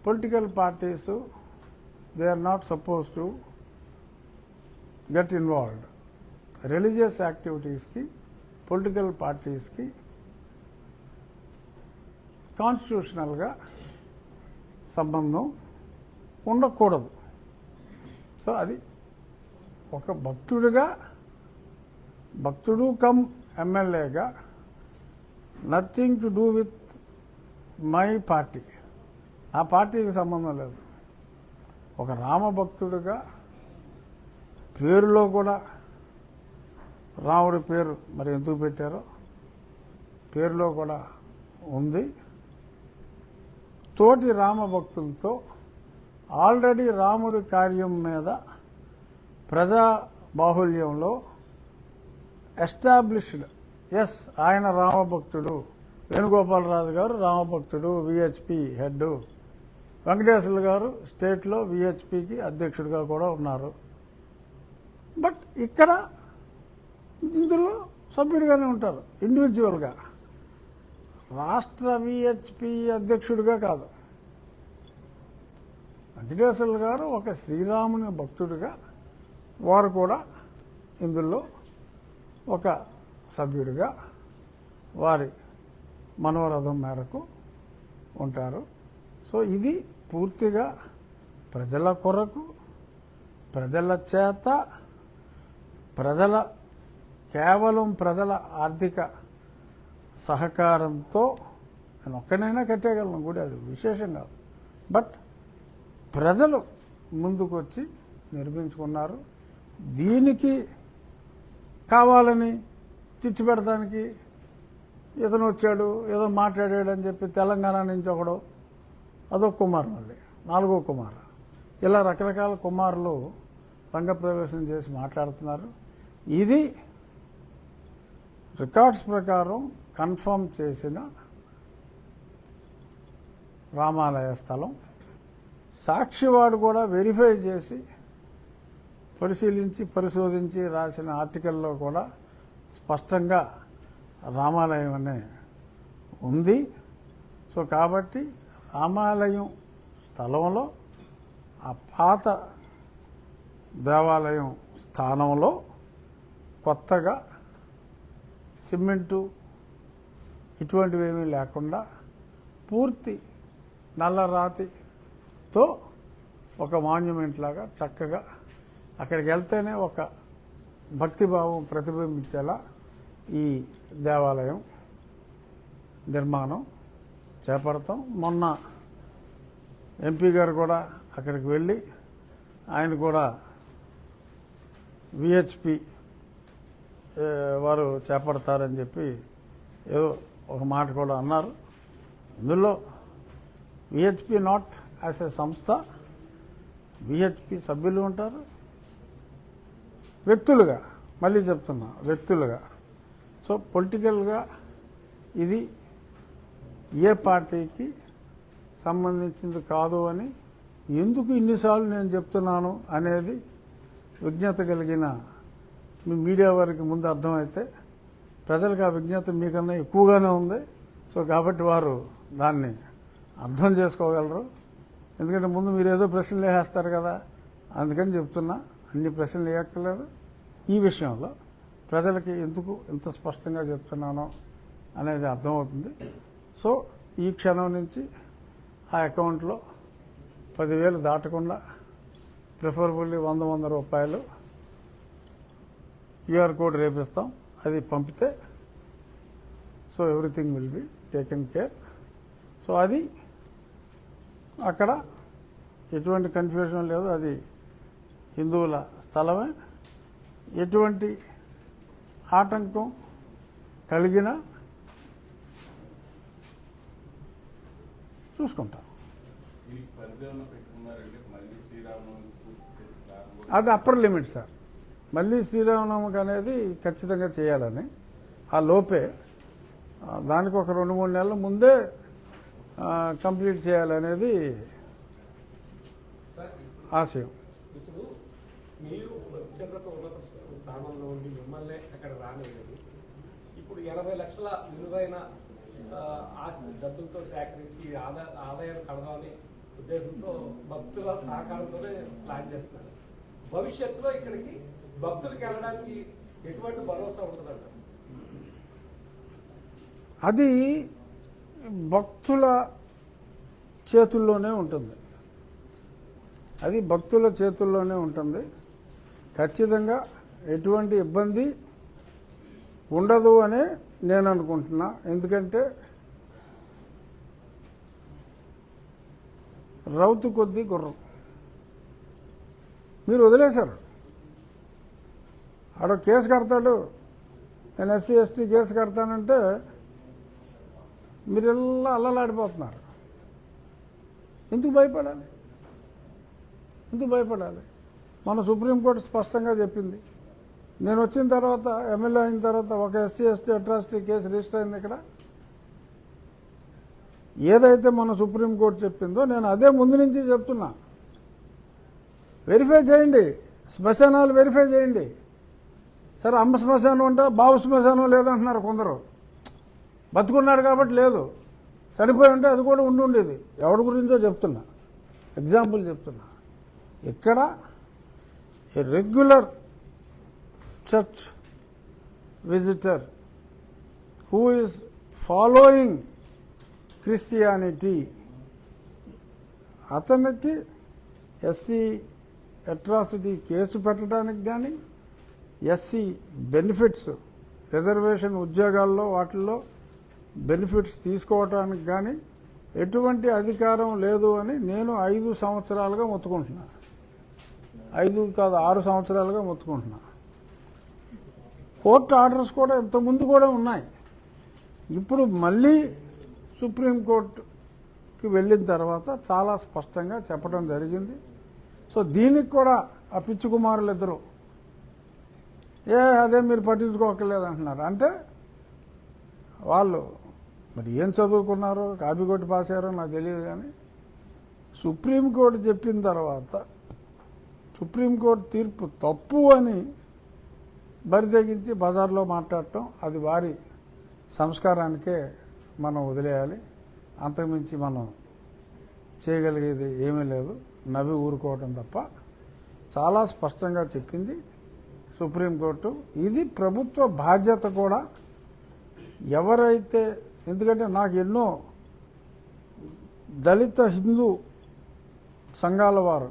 political parties they are not suppose to get involved. Religious యాక్టివిటీస్కి పొలిటికల్ పార్టీస్కి కాన్స్టిట్యూషనల్గా సంబంధం ఉండకూడదు. సో అది ఒక భక్తుడు కమ్ ఎమ్మెల్యేగా nothing to do with my party, ఆ పార్టీకి సంబంధం లేదు. ఒక రామభక్తుడిగా పేరులో కూడా రాముడి పేరు మరి ఎందుకు పెట్టారో పేరులో కూడా ఉంది. తోటి రామభక్తులతో ఆల్రెడీ రాముడి కార్యం మీద ప్రజా బాహుల్యంలో ఎస్టాబ్లిష్డ్, ఎస్ ఆయన రామభక్తుడు, వేణుగోపాలరాజు గారు రామభక్తుడు, విహెచ్పి హెడ్, వెంకటేశ్వర్లు గారు స్టేట్లో విహెచ్పికి అధ్యక్షుడిగా కూడా ఉన్నారు. బట్ ఇక్కడ ఇందులో సభ్యుడిగానే ఉంటారు, ఇండివిజువల్గా. రాష్ట్ర విహెచ్పి అధ్యక్షుడిగా కాదు. వెంకటేశ్వర్లు గారు ఒక శ్రీరాముని భక్తుడిగా వారు కూడా ఇందులో ఒక సభ్యుడిగా వారి మనోరథం మేరకు ఉంటారు. సో ఇది పూర్తిగా ప్రజల కొరకు, ప్రజల చేత, కేవలం ప్రజల ఆర్థిక సహకారంతో నేను ఒక్కనైనా కట్టేయగలను గుడి, అది విశేషం కాదు. బట్ ప్రజలు ముందుకొచ్చి నిర్మించుకున్నారు. దీనికి కావాలని చిచ్చు పెడతానికి ఇతను వచ్చాడు, ఏదో మాట్లాడాడు అని చెప్పి తెలంగాణ నుంచి ఒకడు, అదో కుమార్, మళ్ళీ 4వ కుమార్, ఇలా రకరకాల కుమారులు రంగప్రవేశం చేసి మాట్లాడుతున్నారు. ఇది రికార్డ్స్ ప్రకారం కన్ఫర్మ్ చేసిన రామాలయ స్థలం. సాక్షివాడు కూడా వెరిఫై చేసి పరిశోధించి రాసిన ఆర్టికల్లో కూడా స్పష్టంగా రామాలయం అనే ఉంది. సో కాబట్టి రామాలయం స్థలంలో ఆ పాత దేవాలయం స్థానంలో కొత్తగా సిమెంటు ఇటువంటివి ఏమీ లేకుండా పూర్తి నల్లరాతితో ఒక మాన్యుమెంట్ లాగా చక్కగా అక్కడికి వెళ్తేనే ఒక భక్తిభావం ప్రతిబింబించేలా ఈ దేవాలయం నిర్మాణం చేపడతాం. మొన్న ఎంపీ గారు కూడా అక్కడికి వెళ్ళి ఆయన కూడా విహెచ్పి వారు చేపడతారని చెప్పి ఏదో ఒక మాట కూడా అన్నారు. ఇందులో విహెచ్పి నాట్ యాజ్ ఏ సంస్థ, విహెచ్పి సభ్యులు ఉంటారు, వ్యక్తులుగా, మళ్ళీ చెప్తున్నా వ్యక్తులుగా. సో పొలిటికల్గా ఇది ఏ పార్టీకి సంబంధించింది కాదు అని ఎందుకు ఇన్నిసార్లు నేను చెప్తున్నాను అనేది విజ్ఞత కలిగిన మీ మీడియా వారికి ముందు అర్థమైతే ప్రజలకు ఆ విజ్ఞత మీకన్నా ఎక్కువగానే ఉంది. సో కాబట్టి వారు దాన్ని అర్థం చేసుకోగలరు. ఎందుకంటే ముందు మీరు ఏదో ప్రశ్నలు వేసేస్తారు కదా, అందుకని చెప్తున్నా. అన్ని ప్రశ్నలు వేయక్కర్లేదు. ఈ విషయంలో ప్రజలకి ఎందుకు ఇంత స్పష్టంగా చెప్తున్నానో అనేది అర్థమవుతుంది. సో ఈ క్షణం నుంచి ఆ అకౌంట్లో 10,000 దాటకుండా ప్రిఫరబుల్లీ 100 రూపాయలు క్యూఆర్ కోడ్ రేపిస్తాం, అది పంపితే so everything will be taken care. So అది అక్కడ ఎటువంటి కన్ఫ్యూజన్ లేదు, అది హిందువుల స్థలమే. ఎటువంటి ఆటంకం కలిగినా చూసుకుంటాం. అది అప్పర్ లిమిట్ సార్. మళ్ళీ శ్రీరామనవమికి అనేది ఖచ్చితంగా చేయాలని, ఆ లోపే దానికి ఒక 2-3 నెలల ముందే కంప్లీట్ చేయాలనేది ఆశయం. ఇప్పుడు మీరు అత్యంత ఉన్నత స్థానంలో ఉండి మిమ్మల్ని అక్కడ రానివ్వలేదు. ఇప్పుడు 80 లక్షల విలువైన ఆస్తి డబ్బులతో సేకరించి ఆదాయాన్ని కడదామని ఉద్దేశంతో భక్తుల సహకారంతోనే ప్లాన్ చేస్తున్నారు. భవిష్యత్తులో ఇక్కడికి భక్తులకి వెళ్ళడానికి ఎటువంటి భరోసా ఉంటుందంట? అది భక్తుల చేతుల్లోనే ఉంటుంది. అది భక్తుల చేతుల్లోనే ఉంటుంది. ఖచ్చితంగా ఎటువంటి ఇబ్బంది ఉండదు అనే నేను అనుకుంటున్నా. ఎందుకంటే రౌతు కొద్దీ గుర్రం. మీరు వదిలేశారు. ఆడ కేసు కడతాడు, నేను ఎస్సీ ఎస్టీ కేసు కడతానంటే మీరెల్లా అల్లలాడిపోతున్నారు. ఎందుకు భయపడాలి? ఎందుకు భయపడాలి? మన సుప్రీంకోర్టు స్పష్టంగా చెప్పింది. నేను వచ్చిన తర్వాత, ఎమ్మెల్యే అయిన తర్వాత ఒక SC ST atrocity case register అయింది ఇక్కడ. ఏదైతే మన సుప్రీంకోర్టు చెప్పిందో నేను అదే ముందు నుంచి చెప్తున్నా. వెరిఫై చేయండి, శ్మశానాలు వెరిఫై చేయండి. సరే, అమ్మ శ్మశానం అంటే బాబు శ్మశానం లేదంటున్నారు కొందరు. బతుకున్నాడు కాబట్టి లేదు, చనిపోయి ఉంటే అది కూడా ఉండేది. ఎవరి గురించో చెప్తున్నా, ఎగ్జాంపుల్ చెప్తున్నా. ఇక్కడ a regular church visitor who is following Christianity, అతనికి ఎస్సీ అట్రాసిటీ కేసు పెట్టడానికి కానీ, ఎస్సీ బెనిఫిట్స్ రిజర్వేషన్ ఉద్యోగాల్లో వాటిల్లో బెనిఫిట్స్ తీసుకోవటానికి కానీ ఎటువంటి అధికారం లేదు అని నేను 5 సంవత్సరాలుగా మొత్తుకుంటున్నా. 5 కాదు 6 సంవత్సరాలుగా మొత్తుకుంటున్నా. కోర్టు ఆర్డర్స్ కూడా ఇంతకుముందు కూడా ఉన్నాయి. ఇప్పుడు మళ్ళీ సుప్రీంకోర్టుకి వెళ్ళిన తర్వాత చాలా స్పష్టంగా చెప్పడం జరిగింది. సో దీనికి కూడా ఆ పిచ్చి కుమారులు ఇద్దరు అదే మీరు పట్టించుకోకలేదు అంటున్నారు. అంటే వాళ్ళు మరి ఏం చదువుకున్నారో, కాపీ కొట్టి పాస్ అయ్యారో నాకు తెలియదు. కానీ సుప్రీంకోర్టు చెప్పిన తర్వాత సుప్రీంకోర్టు తీర్పు తప్పు అని బరితెగించి బజార్లో మాట్లాడటం, అది వారి సంస్కారానికే మనం వదిలేయాలి. అంతకుమించి మనం చేయగలిగేది ఏమీ లేదు, నవ్వి ఊరుకోవటం తప్ప. చాలా స్పష్టంగా చెప్పింది సుప్రీంకోర్టు. ఇది ప్రభుత్వ బాధ్యత కూడా. ఎవరైతే, ఎందుకంటే నాకు ఎన్నో దళిత హిందూ సంఘాల వారు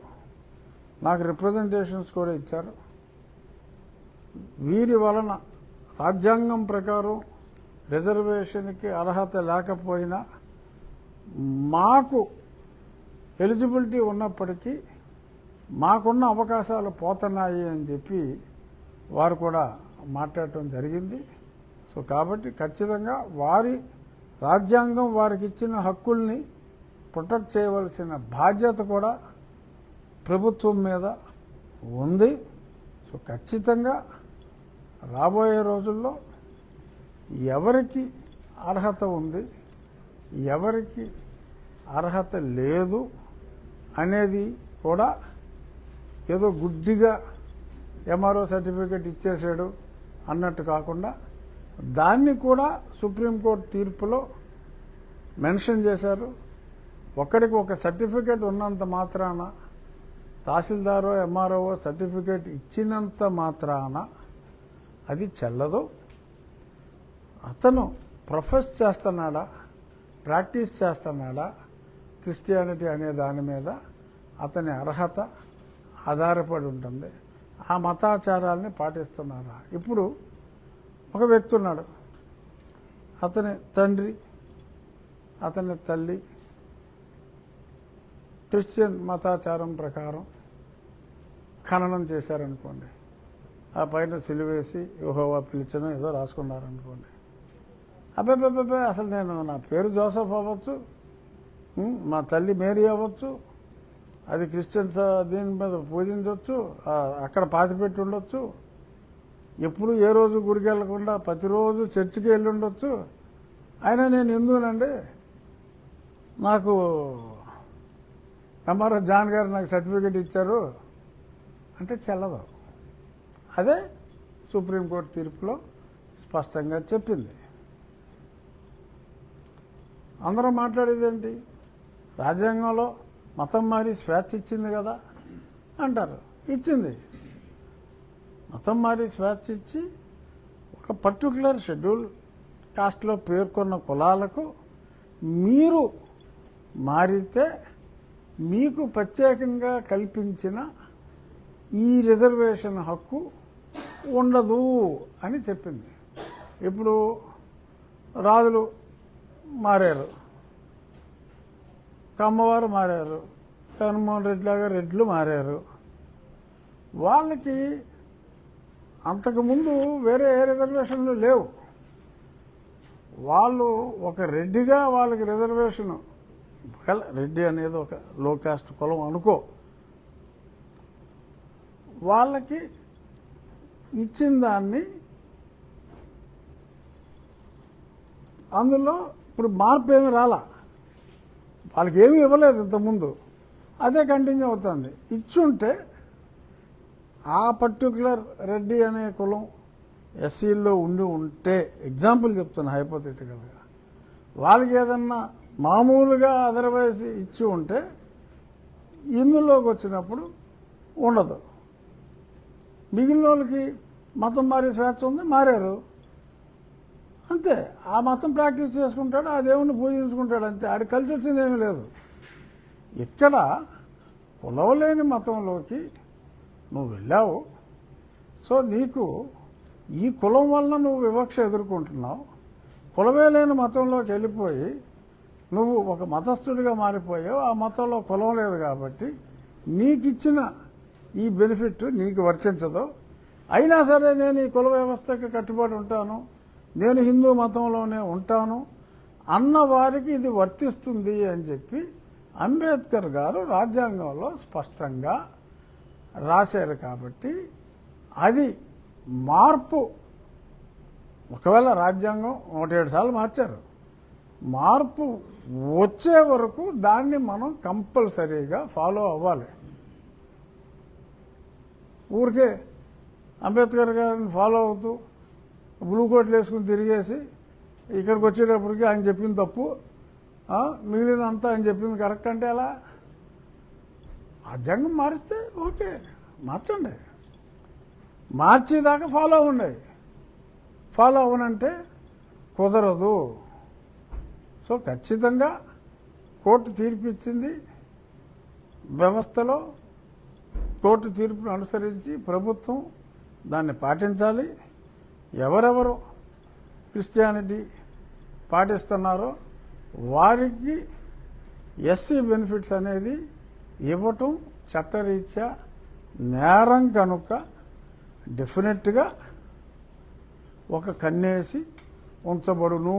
నాకు రిప్రజెంటేషన్స్ కూడా ఇచ్చారు. వీరి వలన రాజ్యాంగం ప్రకారం రిజర్వేషన్కి అర్హత లేకపోయినా మాకు ఎలిజిబిలిటీ ఉన్నప్పటికీ మాకున్న అవకాశాలు పోతున్నాయి అని చెప్పి వారు కూడా మాట్లాడటం జరిగింది. సో కాబట్టి ఖచ్చితంగా వారి రాజ్యాంగం వారికి ఇచ్చిన హక్కుల్ని ప్రొటెక్ట్ చేయవలసిన బాధ్యత కూడా ప్రభుత్వం మీద ఉంది. సో ఖచ్చితంగా రాబోయే రోజుల్లో ఎవరికి అర్హత ఉంది, ఎవరికి అర్హత లేదు అనేది కూడా ఏదో గుడ్డిగా ఎంఆర్ఓ సర్టిఫికేట్ ఇచ్చేసాడు అన్నట్టు కాకుండా దాన్ని కూడా సుప్రీంకోర్టు తీర్పులో మెన్షన్ చేశారు. ఒకరికి ఒక సర్టిఫికేట్ ఉన్నంత మాత్రాన, తహసీల్దారో ఎంఆర్ఓ సర్టిఫికేట్ ఇచ్చినంత మాత్రాన అది చెల్లదు. అతను ప్రొఫెస్ చేస్తున్నాడా, ప్రాక్టీస్ చేస్తున్నాడా క్రిస్టియానిటీ అనే దాని మీద అతని అర్హత ఆధారపడి ఉంటుంది. ఆ మతాచారాలని పాటిస్తున్నారా? ఇప్పుడు ఒక వ్యక్తి ఉన్నాడు, అతని తండ్రి అతని తల్లి క్రిస్టియన్ మతాచారం ప్రకారం ఖననం చేశారనుకోండి, ఆ పైన సిలువేసి యెహోవా పిలిచను ఏదో రాసుకున్నారనుకోండి, అబ్బాయి అసలు నా పేరు జోసఫ్ అవ్వచ్చు, మా తల్లి మేరీ అవ్వచ్చు, అది క్రిస్టియన్స్ దీని మీద పూజించవచ్చు, అక్కడ పాతిపెట్టి ఉండొచ్చు, ఎప్పుడు ఏ రోజు గుడికి వెళ్ళకుండా ప్రతిరోజు చర్చికి వెళ్ళి ఉండొచ్చు, అయినా నేను హిందువునండి, నాకు ఎంఆర్ఎస్ జాన్ గారు నాకు సర్టిఫికేట్ ఇచ్చారు అంటే చెల్లదు. అదే సుప్రీంకోర్టు తీర్పులో స్పష్టంగా చెప్పింది. అందరూ మాట్లాడేది ఏంటి? రాజ్యాంగంలో మతం మారి స్వేచ్ఛ ఇచ్చింది కదా అంటారు. ఇచ్చింది. మతం మారి స్వేచ్ఛ ఇచ్చి ఒక పర్టికులర్ షెడ్యూల్ కాస్ట్లో పేర్కొన్న కులాలకు మీరు మారితే మీకు ప్రత్యేకంగా కల్పించిన ఈ రిజర్వేషన్ హక్కు ఉండదు అని చెప్పింది. ఇప్పుడు రాజులు మారారు, కమ్మవారు మారారు, జగన్మోహన్ రెడ్డి లాగా రెడ్లు మారారు. వాళ్ళకి అంతకుముందు వేరే ఏ రిజర్వేషన్లు లేవు. వాళ్ళు ఒక రెడ్డిగా వాళ్ళకి రిజర్వేషను, రెడ్డి అనేది ఒక లో కాస్ట్ కులం అనుకో, వాళ్ళకి ఇచ్చిన దాన్ని అందులో ఇప్పుడు మార్పు ఏమి రాలా, వాళ్ళకి ఏమీ ఇవ్వలేదు ఇంతకుముందు, అదే కంటిన్యూ అవుతుంది. ఇచ్చుంటే ఆ పర్టికులర్ రెడ్డి అనే కులం ఎస్సీల్లో ఉంటే, ఎగ్జాంపుల్ చెప్తున్నా హైపోథెటికల్గా, వాళ్ళకి ఏదన్నా మామూలుగా అదర్వైజ్ ఇచ్చి ఉంటే ఇందులోకి వచ్చినప్పుడు ఉండదు. మిగిలిన వాళ్ళకి మతం మారే స్వేచ్ఛ ఉంది, మారారు అంతే. ఆ మతం ప్రాక్టీస్ చేసుకుంటాడు, ఆ దేవుణ్ణి పూజించుకుంటాడు అంతే. ఆడికి కలిసి వచ్చింది ఏమీ లేదు. ఇక్కడ కులవలేని మతంలోకి నువ్వు వెళ్ళావు, సో నీకు ఈ కులం వలన నువ్వు వివక్ష ఎదుర్కొంటున్నావు. కులమే లేని మతంలోకి వెళ్ళిపోయి నువ్వు ఒక మతస్థుడిగా మారిపోయావు. ఆ మతంలో కులం లేదు కాబట్టి నీకు ఇచ్చిన ఈ బెనిఫిట్ నీకు వర్తించదు. అయినా సరే నేను ఈ కుల వ్యవస్థకి కట్టుబడి ఉంటాను, నేను హిందూ మతంలోనే ఉంటాను అన్న వారికి ఇది వర్తిస్తుంది అని చెప్పి అంబేద్కర్ గారు రాజ్యాంగంలో స్పష్టంగా రాశారు. కాబట్టి అది మార్పు, ఒకవేళ రాజ్యాంగం 107 సార్లు మార్చారు, మార్పు వచ్చే వరకు దాన్ని మనం కంపల్సరీగా ఫాలో అవ్వాలి. ఊరికే అంబేద్కర్ గారిని ఫాలో అవుతూ బ్లూ కోట్లు వేసుకుని తిరిగేసి ఇక్కడికి వచ్చేటప్పటికి ఆయన చెప్పింది తప్పు, మిగిలినంతా ఆయన చెప్పింది కరెక్ట్ అంటే ఎలా? రాజ్యాంగం మారిస్తే ఓకే, మార్చండి, మార్చేదాకా ఫాలో అవ్వండి. ఫాలో అవ్వనంటే కుదరదు. సో ఖచ్చితంగా కోర్టు తీర్పు ఇచ్చింది, వ్యవస్థలో కోర్టు తీర్పును అనుసరించి ప్రభుత్వం దాన్ని పాటించాలి. ఎవరెవరు క్రిస్టియానిటీ పాటిస్తున్నారో వారికి ఎస్సీ బెనిఫిట్స్ అనేది ఇవ్వటం చట్టరీత్యా నేరం కనుక డెఫినెట్గా ఒక కన్నేసి ఉంచబడును.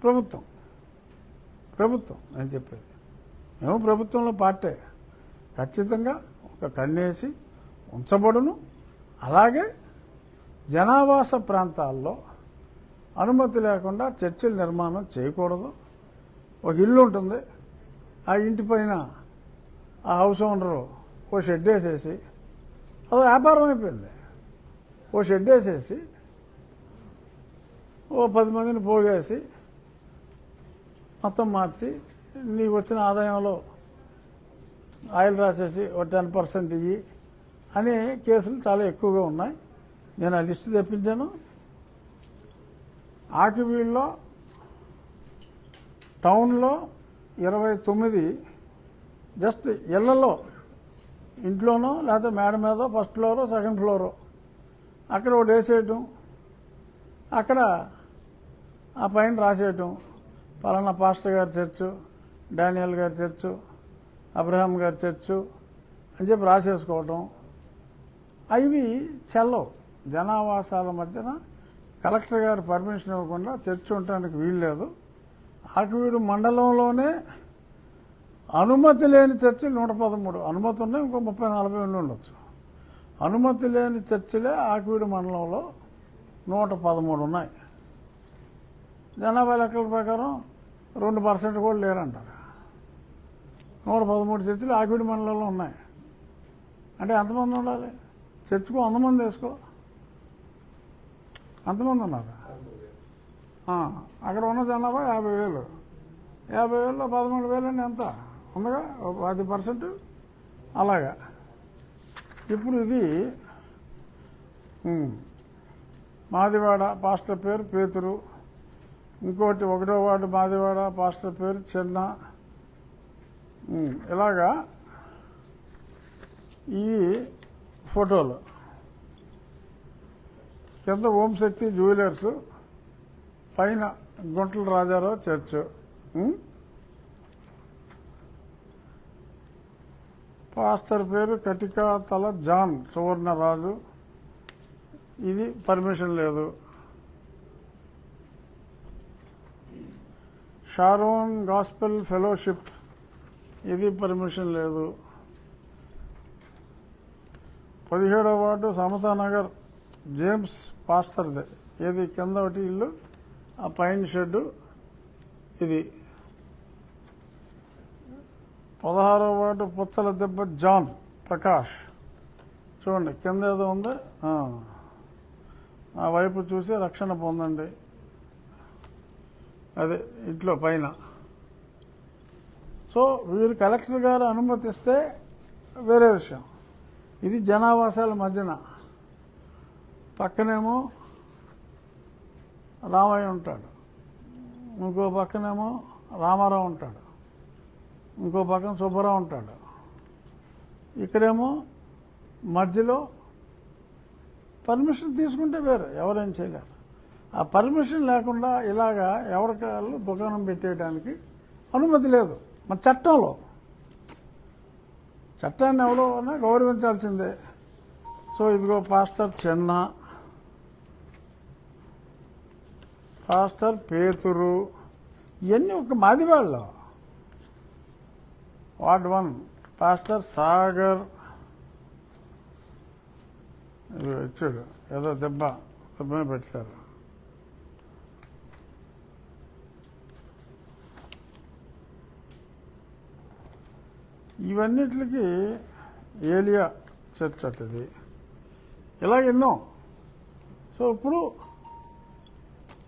ప్రభుత్వం నేను చెప్పేది, మేము ప్రభుత్వంలో పార్టీ, ఖచ్చితంగా ఒక కన్నేసి ఉంచబడును. అలాగే జనావాస ప్రాంతాల్లో అనుమతి లేకుండా చర్చిల నిర్మాణం చేయకూడదు. ఒక ఇల్లు ఉంటుంది, ఆ ఇంటి పైన ఆ హౌస్ ఓనరు ఓ షెడ్ వేసేసి, అది వ్యాపారం అయిపోయింది, ఓ షెడ్ వేసేసి ఓ 10 మందిని పోగేసి మొత్తం మార్చి నీకు వచ్చిన ఆదాయంలో ఆయిల్ రాసేసి ఓ 10% ఇయ్యి అనే కేసులు చాలా ఎక్కువగా ఉన్నాయి. నేను ఆ లిస్టు తెప్పించాను. ఆకివీడులో టౌన్లో 29 జస్ట్ ఇళ్లలో ఇంట్లోనో లేకపోతే మేడ మీదో ఫస్ట్ ఫ్లోరో సెకండ్ ఫ్లోరో అక్కడ ఒకటి వేసేయటం, అక్కడ ఆ పైన రాసేయటం పలానా పాస్టర్ గారి చర్చు, డానియల్ గారి చర్చు, అబ్రహాం గారి చర్చు అని చెప్పి రాసేసుకోవటం. అవి చెల్లవు. జనావాసాల మధ్యన కలెక్టర్ గారు పర్మిషన్ ఇవ్వకుండా చర్చ్ ఉండటానికి వీల్లేదు. ఆకివీడు మండలంలోనే అనుమతి లేని చర్చిలు 113, అనుమతి ఉన్నాయి ఇంకో 30-40 ఉండి ఉండొచ్చు. అనుమతి లేని చర్చిలే ఆకివీడు మండలంలో 113 ఉన్నాయి. జనాభా లెక్కల ప్రకారం 2% కూడా లేరంటారు. 113 చర్చిలు ఆకివీడు మండలంలో ఉన్నాయి. అంటే ఎంతమంది ఉండాలి? చర్చికి 100 మంది వేసుకో, అంతమంది ఉన్నారు. అక్కడ ఉన్న జనాభా 50,000. 50,000లో 13,000 అంటే ఎంత ఉందిగా, 10%. అలాగా ఇప్పుడు ఇది మాదివాడ పాస్టర్ పేరు పేతురు, ఇంకోటి 1వ వార్డు మాదివాడ పాస్టర్ పేరు చిన్న. ఇలాగా ఈ ఫోటోలు కింద ఓం శక్తి జ్యువెలర్స్, పైన గుంటల రాజారావు చర్చ్. పాస్టర్ పేరు కటికాతల జాన్ సువర్ణరాజు. ఇది పర్మిషన్ లేదు. షారోన్ గాస్పెల్ ఫెలోషిప్, ఇది పర్మిషన్ లేదు. 17వ వార్డు సమతానగర్ జేమ్స్ పాస్టర్దే, ఏది కింద ఒకటి ఇల్లు, ఆ పైన షెడ్డు ఇది. 16వ వార్డు పుచ్చల దెబ్బ జాన్ ప్రకాష్, చూడండి కింద ఏదో ఉంది, ఆ వైపు చూసి రక్షణ పొందండి. అదే ఇంట్లో పైన. సో వీరు కలెక్టర్ గారు అనుమతిస్తే వేరే విషయం. ఇది జనావాసాల మధ్యన. పక్కనేమో రామయ్య ఉంటాడు, ఇంకో పక్కనేమో రామారావు ఉంటాడు, ఇంకో పక్కన సుబ్బారావు ఉంటాడు. ఇక్కడేమో మధ్యలో పర్మిషన్ తీసుకుంటే వేరు, ఎవరేం చేయలేరు. ఆ పర్మిషన్ లేకుండా ఇలాగా ఎవరికాళ్ళు దుకాణం పెట్టేయడానికి అనుమతి లేదు మన చట్టంలో. చట్టాన్ని ఎవరో గౌరవించాల్సిందే. సో ఇదిగో పాస్టర్ చిన్న, పాస్టర్ పేతురు, ఇవన్నీ ఒక మాదివాళ్ళు. వార్డ్ 1 పాస్టర్ సాగర్, ఇచ్చాడు ఏదో దెబ్బ పెట్టారు. ఇవన్నిటికి ఏలియా చర్చ్ అట్టది. ఇలా ఎన్నో. సో ఇప్పుడు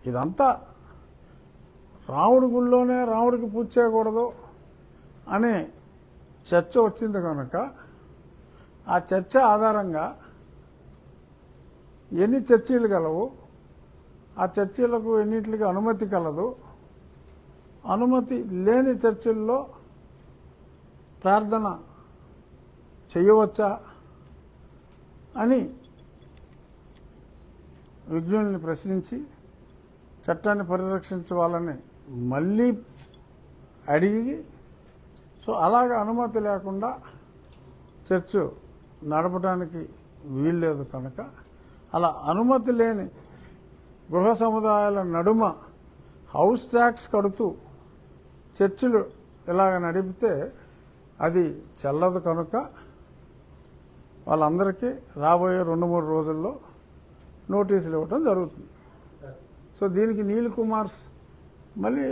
ఇదంతా రాముడి గుళ్ళోనే రాముడికి పూజ చేయకూడదు అనే చర్చ వచ్చింది కనుక ఆ చర్చ ఆధారంగా ఎన్ని చర్చీలు కలవు, ఆ చర్చీలకు ఎన్నింటికి అనుమతి కలదు, అనుమతి లేని చర్చిల్లో ప్రార్థన చేయవచ్చా అని విజ్ఞుల్ని ప్రశ్నించి చట్టాన్ని పరిరక్షించవాలని మళ్ళీ అడిగి, సో అలాగ అనుమతి లేకుండా చర్చ్ నడపడానికి వీల్లేదు కనుక అలా అనుమతి లేని గృహ సముదాయాల నడుమ హౌస్ ట్యాక్స్ కడుతూ చర్చిలు ఇలాగ నడిపితే అది చెల్లదు కనుక వాళ్ళందరికీ రాబోయే 2-3 రోజుల్లో నోటీసులు ఇవ్వటం జరుగుతుంది. సో దీనికి నీల్ కుమార్స్ మళ్ళీ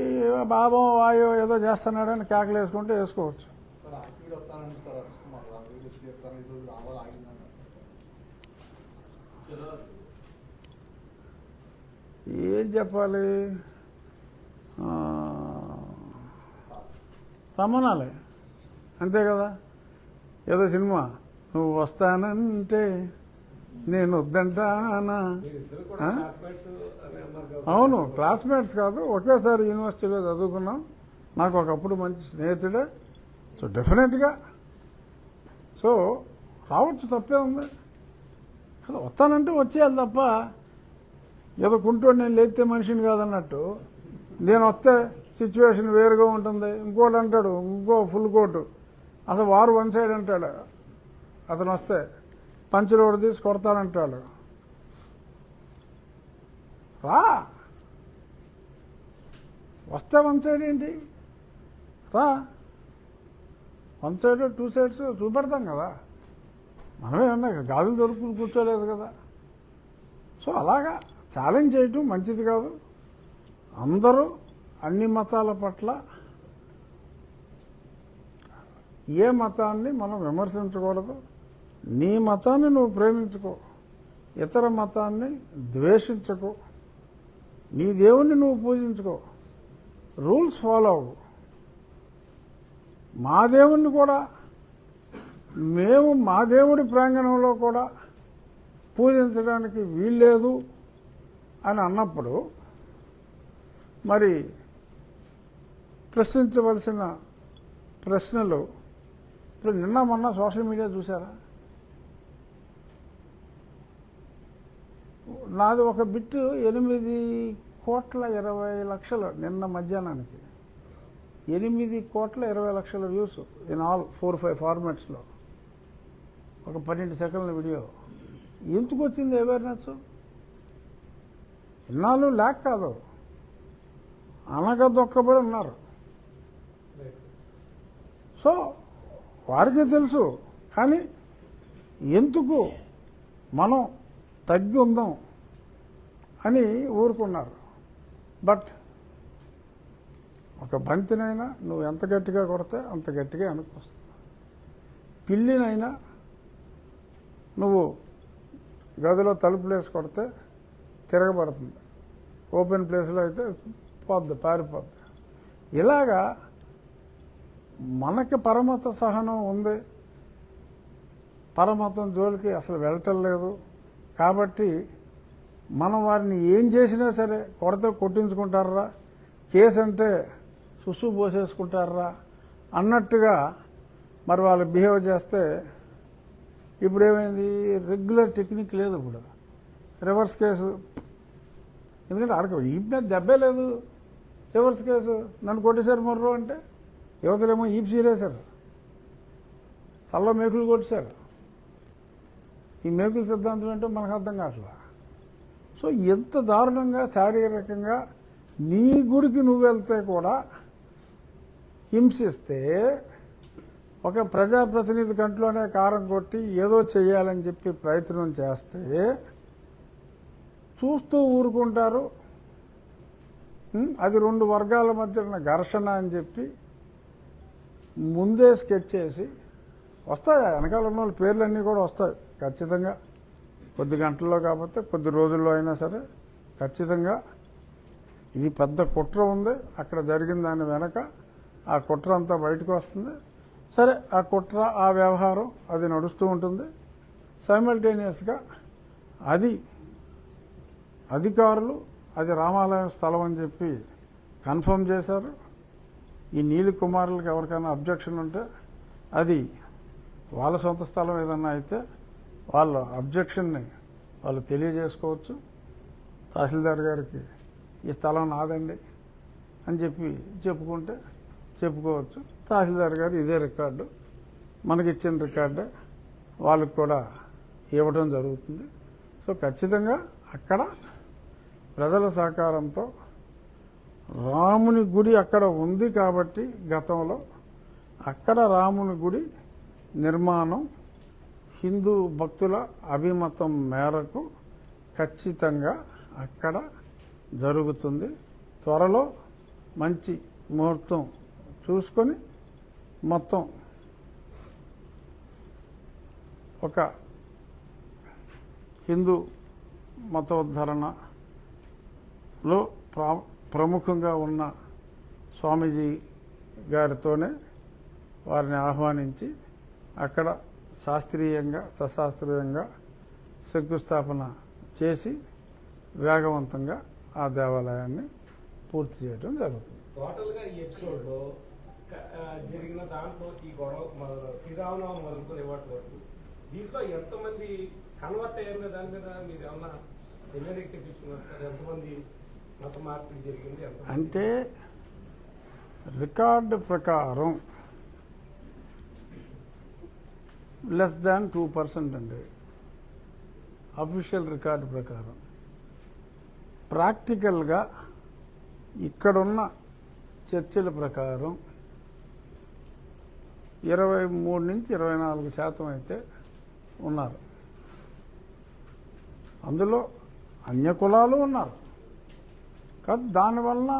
బాబో వాయో ఏదో చేస్తున్నాడని కేకలు వేసుకుంటే వేసుకోవచ్చు. ఏం చెప్పాలి, రమ్మనాలి అంతే కదా. ఏదో సినిమా నువ్వు వస్తానంటే నేను వద్దంటానా. అవును, క్లాస్మేట్స్ కాదు, ఒకేసారి యూనివర్సిటీలో చదువుకున్నాం. నాకు ఒకప్పుడు మంచి స్నేహితుడే. సో డెఫినెట్గా సో సో రావచ్చు, తప్పే ఉంది. అది వస్తానంటే వచ్చేయాలి తప్ప ఏదో కుంటోడు నేను లేస్తే మనిషిని కాదన్నట్టు నేను వస్తే సిచ్యువేషన్ వేరుగా ఉంటుంది. ఇంకోటి అంటాడు, ఇంకో ఫుల్ కోటు, అసలు వారు వన్ సైడ్ అంటాడు. అతను వస్తే పంచులోడు తీసి కొడతానంటాడు. రా, వస్తే వన్ సైడ్ ఏంటి, రా, వన్ సైడ్ టూ సైడ్స్ చూపెడతాం కదా. మనమే ఉన్నా గాజులు దొరుకుని కూర్చోలేదు కదా. సో అలాగా ఛాలెంజ్ చేయటం మంచిది కాదు. అందరూ అన్ని మతాల పట్ల ఏ మతాన్ని మనం విమర్శించకూడదు. నీ మతాన్ని నువ్వు ప్రేమించుకో, ఇతర మతాన్ని ద్వేషించకు, నీ దేవుణ్ణి నువ్వు పూజించుకో, రూల్స్ ఫాలో అవ్వు. మా దేవుణ్ణి కూడా మేము మా దేవుడి ప్రాంగణంలో కూడా పూజించడానికి వీల్లేదు అని అన్నప్పుడు మరి ప్రశ్నించవలసిన ప్రశ్నలు ఇప్పుడు నిన్న మొన్న సోషల్ మీడియా చూసారా? నాది ఒక బిట్టు 8,20,00,000 నిన్న మధ్యాహ్నానికి 8,20,00,000 వ్యూస్ ఇన్ ఆల్ 4-5 ఫార్మాట్స్లో. ఒక 12 సెకండ్ల వీడియో. ఎందుకు వచ్చింది అవేర్నెస్? ఇన్నాళ్ళు లేక కాదు, అనగదొక్కబడి ఉన్నారు. సో వారికి తెలుసు, కానీ ఎందుకు మనం తగ్గి ఉందాం అని ఊరుకున్నారు. బట్ ఒక బంతినైనా నువ్వు ఎంత గట్టిగా కొడితే అంత గట్టిగా వెనక్కి వస్తుంది. పిల్లినైనా నువ్వు గదిలో తలుపులు వేసి కొడితే తిరగబడుతుంది, ఓపెన్ ప్లేస్లో అయితే పోద్ది, పారిపోద్ది. ఇలాగా మనకి పరమత సహనం ఉంది, పరమతం జోలికి అసలు వెళ్ళటం లేదు. కాబట్టి మనం వారిని ఏం చేసినా సరే కొడితే కొట్టించుకుంటారా, కేసు అంటే సుసు పోసేసుకుంటారా అన్నట్టుగా మరి వాళ్ళు బిహేవ్ చేస్తే ఇప్పుడు ఏమైంది? రెగ్యులర్ టెక్నిక్ లేదు, ఇప్పుడు రివర్స్ కేసు. ఎందుకంటే అరకు ఈప్ మీద దెబ్బే లేదు, రివర్స్ కేసు నన్ను కొట్టేశారు మొర్రు అంటే యువతలేమో ఈప్ సీరేశారు, తల్ల మేకులు కొట్టేశారు. ఈ మేకుల సిద్ధాంతం ఏంటో మనకు అర్థం కావట్లా. సో ఎంత దారుణంగా శారీరకంగా నీ గుడికి నువ్వు వెళ్తే కూడా హింసిస్తే, ఒక ప్రజాప్రతినిధి కంట్లోనే కారం కొట్టి ఏదో చేయాలని చెప్పి ప్రయత్నం చేస్తే చూస్తూ ఊరుకుంటారు. అది 2 వర్గాల మధ్య ఉన్న ఘర్షణ అని చెప్పి ముందే స్కెచ్ చేసి వస్తాయి. వెనకాల ఉన్న వాళ్ళ పేర్లన్నీ కూడా వస్తాయి ఖచ్చితంగా. కొద్ది గంటల్లో కాకపోతే కొద్ది రోజుల్లో అయినా సరే ఖచ్చితంగా ఇది పెద్ద కుట్ర ఉంది, అక్కడ జరిగిన దాని వెనక ఆ కుట్ర అంతా బయటకు వస్తుంది. సరే, ఆ కుట్ర, ఆ వ్యవహారం అది నడుస్తూ ఉంటుంది. సైమల్టేనియస్గా అది అధికారులు అది రామాలయం స్థలం అని చెప్పి కన్ఫర్మ్ చేశారు. ఈ నీలి కుమారులకు ఎవరికైనా అబ్జెక్షన్ ఉంటే అది వాళ్ళ సొంత స్థలం ఏదన్నా అయితే వాళ్ళ అబ్జెక్షన్ని వాళ్ళు తెలియజేసుకోవచ్చు. తహసీల్దార్ గారికి ఈ స్థలం నాదండి అని చెప్పి చెప్పుకుంటే చెప్పుకోవచ్చు. తహసీల్దార్ గారు ఇదే రికార్డు, మనకిచ్చిన రికార్డే వాళ్ళకి కూడా ఇవ్వడం జరుగుతుంది. సో ఖచ్చితంగా అక్కడ ప్రజల సహకారంతో రాముని గుడి అక్కడ ఉంది కాబట్టి గతంలో అక్కడ రాముని గుడి నిర్మాణం హిందూ భక్తుల అభిమతం మేరకు ఖచ్చితంగా అక్కడ జరుగుతుంది. త్వరలో మంచి ముహూర్తం చూసుకొని మొత్తం ఒక హిందూ మతోద్ధరణలో ప్రముఖంగా ఉన్న స్వామీజీ గారితోనే వారిని ఆహ్వానించి అక్కడ శాస్త్రీయంగా సశాస్త్రీయంగా శంకుస్థాపన చేసి వేగవంతంగా ఆ దేవాలయాన్ని పూర్తి చేయడం జరుగుతుంది. టోటల్గా ఈ ఎపిసోడ్లో జరిగిన దాంట్లో ఈ గొడవ శ్రీరామనవమి మొదలుకొని ఇవాటి వరకు దీంట్లో ఎంతమంది కన్వర్ట్ అయ్యారు దాని మీద మీరు ఏమన్నా నివేదిక తెప్పించుకున్నారు సార్? ఎంతమంది మత మార్పిడి జరిగింది? అంటే రికార్డు ప్రకారం లెస్ దాన్ 2% అండి, అఫీషియల్ రికార్డు ప్రకారం. ప్రాక్టికల్గా ఇక్కడున్న చర్చల ప్రకారం 23 నుంచి 24% అయితే ఉన్నారు. అందులో అన్య కులాలు ఉన్నారు. కాదు దానివల్ల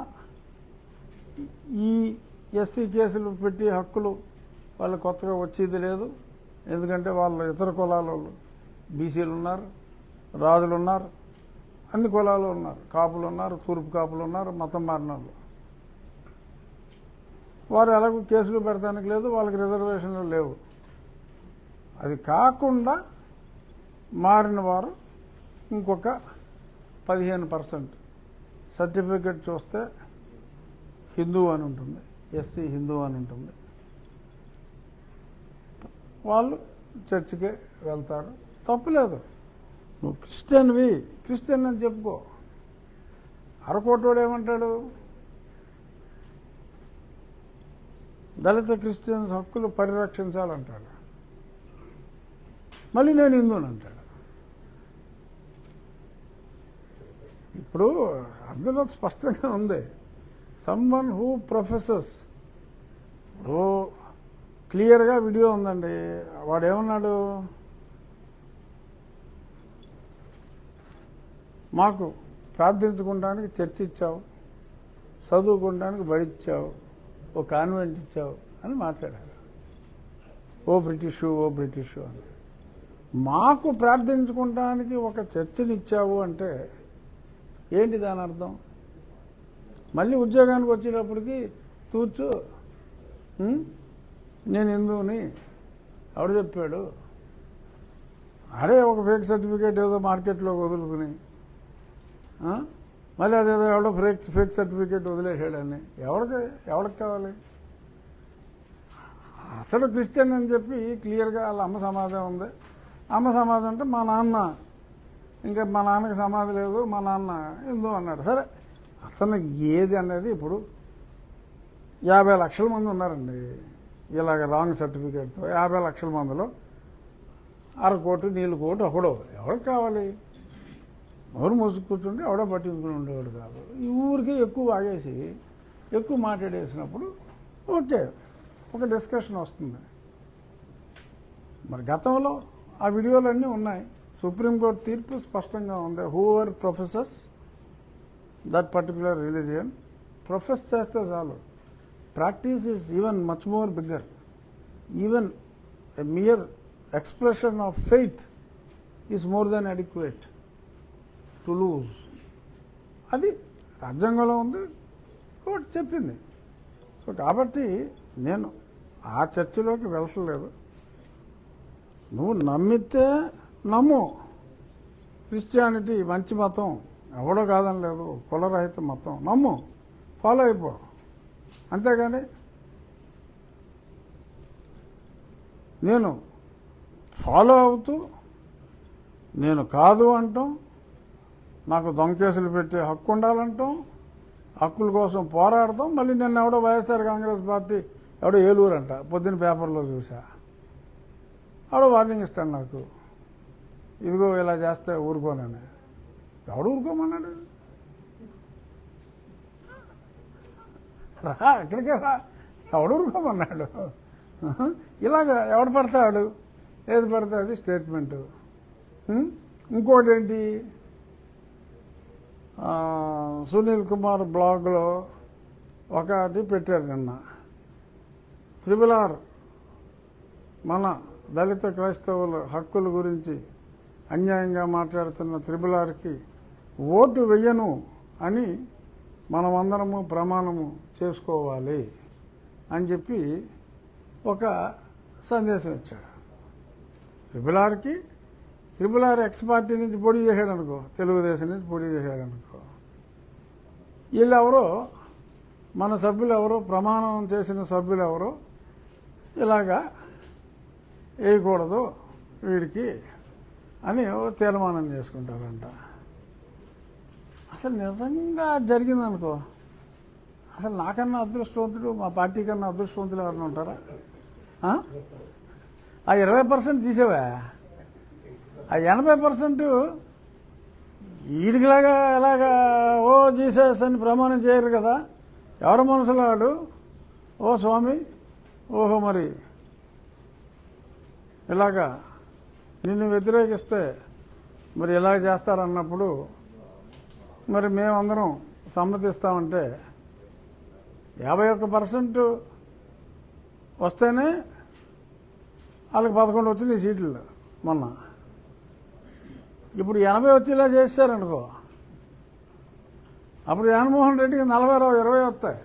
ఈ ఎస్సీ కేసులు పెట్టి హక్కులు వాళ్ళు కొత్తగా వచ్చేది లేదు. ఎందుకంటే వాళ్ళు ఇతర కులాల వాళ్ళు బీసీలు ఉన్నారు, రాజులు ఉన్నారు, అన్ని కులాలు ఉన్నారు, కాపులు ఉన్నారు, తూర్పు కాపులు ఉన్నారు, మతం మారిన వాళ్ళు. వారు ఎలాగో కేసులు పెడతానికి లేదు, వాళ్ళకి రిజర్వేషన్లు లేవు. అది కాకుండా మారిన వారు ఇంకొక 15%. సర్టిఫికెట్ చూస్తే హిందూ అని ఉంటుంది, ఎస్సీ హిందూ అని ఉంటుంది. వాళ్ళు చర్చికే వెళ్తారు, తప్పులేదు. నువ్వు క్రిస్టియన్వి, క్రిస్టియన్ అని చెప్పుకో. అరకోటోడు ఏమంటాడు? దళిత క్రిస్టియన్స్ హక్కులు పరిరక్షించాలంటాడు. మళ్ళీ నేను హిందూని అంటాడు. ఇప్పుడు అందులో స్పష్టంగా ఉంది, సమ్వన్ హూ ప్రొఫెసర్స్. ఇప్పుడు క్లియర్గా వీడియో ఉందండి. వాడు ఏమన్నాడు? మాకు ప్రార్థించుకోవడానికి చర్చ్ ఇచ్చావు, చదువుకోవడానికి బడి ఇచ్చావు, ఓ కాన్వెంట్ ఇచ్చావు అని మాట్లాడారు. ఓ బ్రిటిషు అని. మాకు ప్రార్థించుకోవడానికి ఒక చర్చిని ఇచ్చావు అంటే ఏంటి దాని అర్థం? మళ్ళీ ఉద్యోగానికి వచ్చేటప్పటికి తూర్చు నేను హిందువుని ఎవడు చెప్పాడు? అరే ఒక ఫేక్ సర్టిఫికేట్ ఏదో మార్కెట్లో వదులుకుని మళ్ళీ అదేదో ఎవడో ఫేక్ సర్టిఫికేట్ వదిలేసాడని ఎవరికి కావాలి? అసలు క్రిస్టియన్ అని చెప్పి క్లియర్గా వాళ్ళ అమ్మ సమాధి ఉంది. అమ్మ సమాధి అంటే మా నాన్న, ఇంకా మా నాన్నకి సమాధి లేదు, మా నాన్న హిందూ అన్నాడు. సరే, అతను ఏది అనేది ఇప్పుడు 50 లక్షల మంది ఉన్నారండి ఇలాగ రాంగ్ సర్టిఫికేట్తో. 50 లక్షల మందిలో అరకోటి నీళ్ళు కోటి ఒకడో ఎవరికి కావాలి? ఎవరు మోసు కూర్చుంటే ఎవడో పట్టించుకుని ఉండేవాడు కాదు. ఈ ఊరికి ఎక్కువ ఆగేసి ఎక్కువ మాట్లాడేసినప్పుడు ఓకే, ఒక డిస్కషన్ వస్తుంది. మరి గతంలో ఆ వీడియోలన్నీ ఉన్నాయి. సుప్రీంకోర్టు తీర్పు స్పష్టంగా ఉంది. Whoever professes that particular religion profess చేస్తే చాలు. Practice is even much more bigger. Even a mere expression of faith is more than adequate to lose. అది రాజ్యాంగంలో ఉంది, కోర్టు చెప్పింది. సో కాబట్టి నేను ఆ చర్చలోకి వెళ్ళలేదు. నువ్వు నమ్మితే నమ్ము, క్రిస్టియానిటీ మంచి మతం, ఎవడో కాదని లేదు, కులరహిత మతం, నమ్ము, ఫాలో అయిపో. అంతేగాని నేను ఫాలో అవుతూ నేను కాదు అంటాం, నాకు దొంగ కేసులు పెట్టే హక్కు ఉండాలంటాం, హక్కుల కోసం పోరాడతాం. మళ్ళీ నిన్న ఎవడో వైఎస్ఆర్ కాంగ్రెస్ పార్టీ ఎవడో ఏలూరు అంట, పొద్దున్న పేపర్లో చూసా, ఎవడో వార్నింగ్ ఇస్తాడు నాకు, ఇదిగో ఇలా చేస్తే ఊరుకోనని. ఎవడు ఊరుకోమన్నాడు? రా, ఎక్కడికే రా, ఎవడు ఊరుకోమన్నాడు? ఇలాగ ఎవడు పడతాడు, ఏది పడితే అది స్టేట్మెంటు. ఇంకోటి ఏంటి, సునీల్ కుమార్ బ్లాగ్లో ఒకటి పెట్టారు నిన్న. త్రిబుల్-ఆర్ మన దళిత క్రైస్తవుల హక్కుల గురించి అన్యాయంగా మాట్లాడుతున్న త్రిబుల్-ఆర్కి ఓటు వెయ్యను అని మనమందరము ప్రమాణము చేసుకోవాలి అని చెప్పి ఒక సందేశం ఇచ్చాడు. త్రిబుల్-ఆర్కి త్రిబుల్-ఆర్ ఎక్స్ పార్టీ నుంచి పోటీ చేశాడు అనుకో, తెలుగుదేశం నుంచి పోటీ చేశాడు అనుకో, వీళ్ళెవరో మన సభ్యులు ఎవరు, ప్రమాణం చేసిన సభ్యులు ఎవరు ఇలాగా వేయకూడదు వీడికి అని ఓ తీర్మానం చేసుకుంటారంట. అసలు నిజంగా జరిగిందనుకో, అసలు నాకన్నా అదృష్టవంతుడు, మా పార్టీ కన్నా అదృష్టవంతులు ఎవరైనా ఉంటారా? ఆ 20% తీసేవా, ఆ 80% వీడికిలాగా ఎలాగా ఓ జీసస్ అని ప్రమాణం చేయరు కదా. ఎవరి మనసులో వాడు ఓ స్వామి, ఓహో మరి ఇలాగా నిన్ను వ్యతిరేకిస్తే మరి ఇలా చేస్తారన్నప్పుడు మరి మేమందరం సమ్మతిస్తామంటే 51% వస్తేనే వాళ్ళకి 11 వచ్చింది సీట్లు మొన్న. ఇప్పుడు 80 వచ్చేలా చేశారనుకో, అప్పుడు జగన్మోహన్ రెడ్డికి 40-20 వస్తాయి.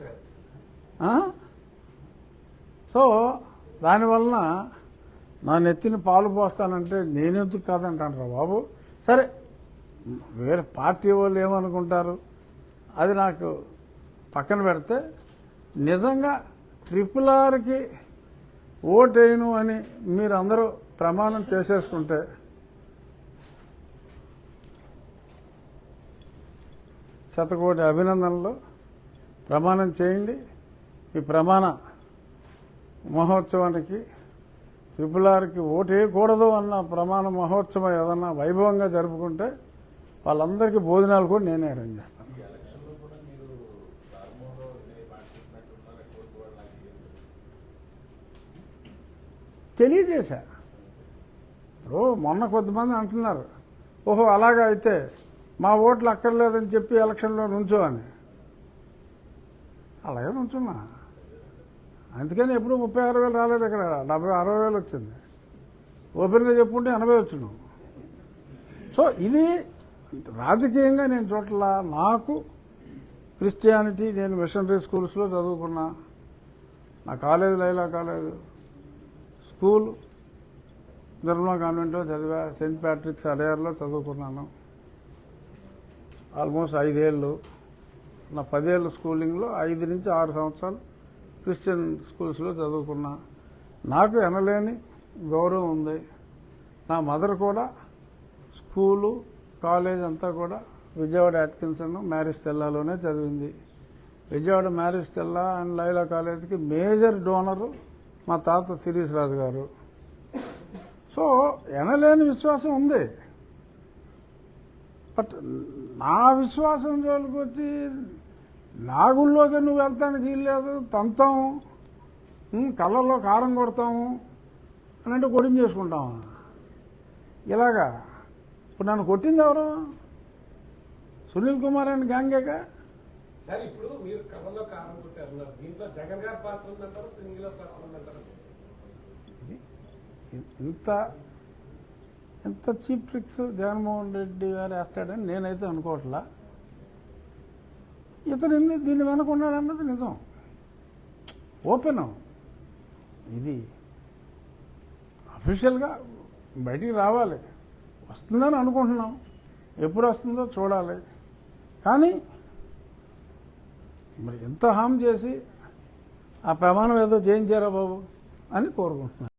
సో దానివలన నా నెత్తిని పాలు పోస్తానంటే నేనెందుకు కాదంటాను బాబు. సరే, వేరే పార్టీ వాళ్ళు ఏమనుకుంటారు అది నాకు పక్కన పెడితే, నిజంగా RRRకి ఓటేయను అని మీరందరూ ప్రమాణం చేసేసుకుంటే శతకోటి అభినందనలు. ప్రమాణం చేయండి. ఈ ప్రమాణ మహోత్సవానికి RRRకి ఓటేయకూడదు అన్న ప్రమాణ మహోత్సవం ఏదన్నా వైభవంగా జరుపుకుంటే వాళ్ళందరికీ భోజనాలు కూడా నేనే అరేంజ్ చేస్తాను. తెలియజేశా. ఇప్పుడు మొన్న కొంతమంది అంటున్నారు, ఓహో అలాగా అయితే మా ఓట్లు అక్కర్లేదని చెప్పి ఎలక్షన్లో నుంచో అని. అలాగే నుంచున్నా. అందుకని ఎప్పుడు 36,000 రాలేదు, ఇక్కడ 70,000-60,000 వచ్చింది. ఓపెన్గా చెప్పుకుంటే 80 వచ్చినాం. సో ఇది రాజకీయంగా నేను చోట్ల నాకు క్రిస్టియానిటీ, నేను మిషనరీ స్కూల్స్లో చదువుకున్నా. నా college Loyola college, school Nirmala కాన్వెంట్లో చదివా. సెయింట్ ప్యాట్రిక్స్ అడయార్లో చదువుకున్నాను ఆల్మోస్ట్ 5 ఏళ్ళు. నా 10 ఏళ్ళు స్కూలింగ్లో 5 నుంచి 6 సంవత్సరాలు క్రిస్టియన్ స్కూల్స్లో చదువుకున్నా. నాకు ఎనలేని గౌరవం ఉంది. నా మదర్ కూడా స్కూలు కాలేజ్ అంతా కూడా విజయవాడ అట్కిన్సన్ మ్యారీ స్టెల్లాలోనే చదివింది. Vijayawada marry Stella and Laila కాలేజీకి మేజర్ డోనరు మా తాత శిరీష్ రాజు గారు. సో ఎనలేని విశ్వాసం ఉంది. బట్ నా విశ్వాసం జోలికి వచ్చి నా గుళ్ళోకి నువ్వు వెళ్తానికి వీల్లేదు, తంతాము, కళ్ళల్లో కారం కొడతాము అని అంటే కొట్టించేసుకుంటాము. ఇలాగా ఇప్పుడు నన్ను కొట్టింది ఎవరు? సునీల్ కుమార్ అని గ్యాంగేగా. సరే, ఇప్పుడు మీరు కళ్ళలో కారం కొట్టారు, దీంట్లో జగన్ గారి పాత్ర ఉందంటారు, సునీల్ గారి పాత్ర ఉందంటారు. ఎంత చీప్ ట్రిక్స్ జగన్మోహన్ రెడ్డి గారు వేస్తాడని నేనైతే అనుకోవట్లా. ఇతను దీన్ని వెనుకున్నాడన్నది నిజం, ఓపెన్. ఇది అఫీషియల్గా బయటికి రావాలి. వస్తుందని అనుకుంటున్నాం, ఎప్పుడు వస్తుందో చూడాలి. కానీ మరి ఎంత హామ్ చేసి ఆ ప్రమాణం ఏదో చేయించారా బాబు అని కోరుకుంటున్నాను.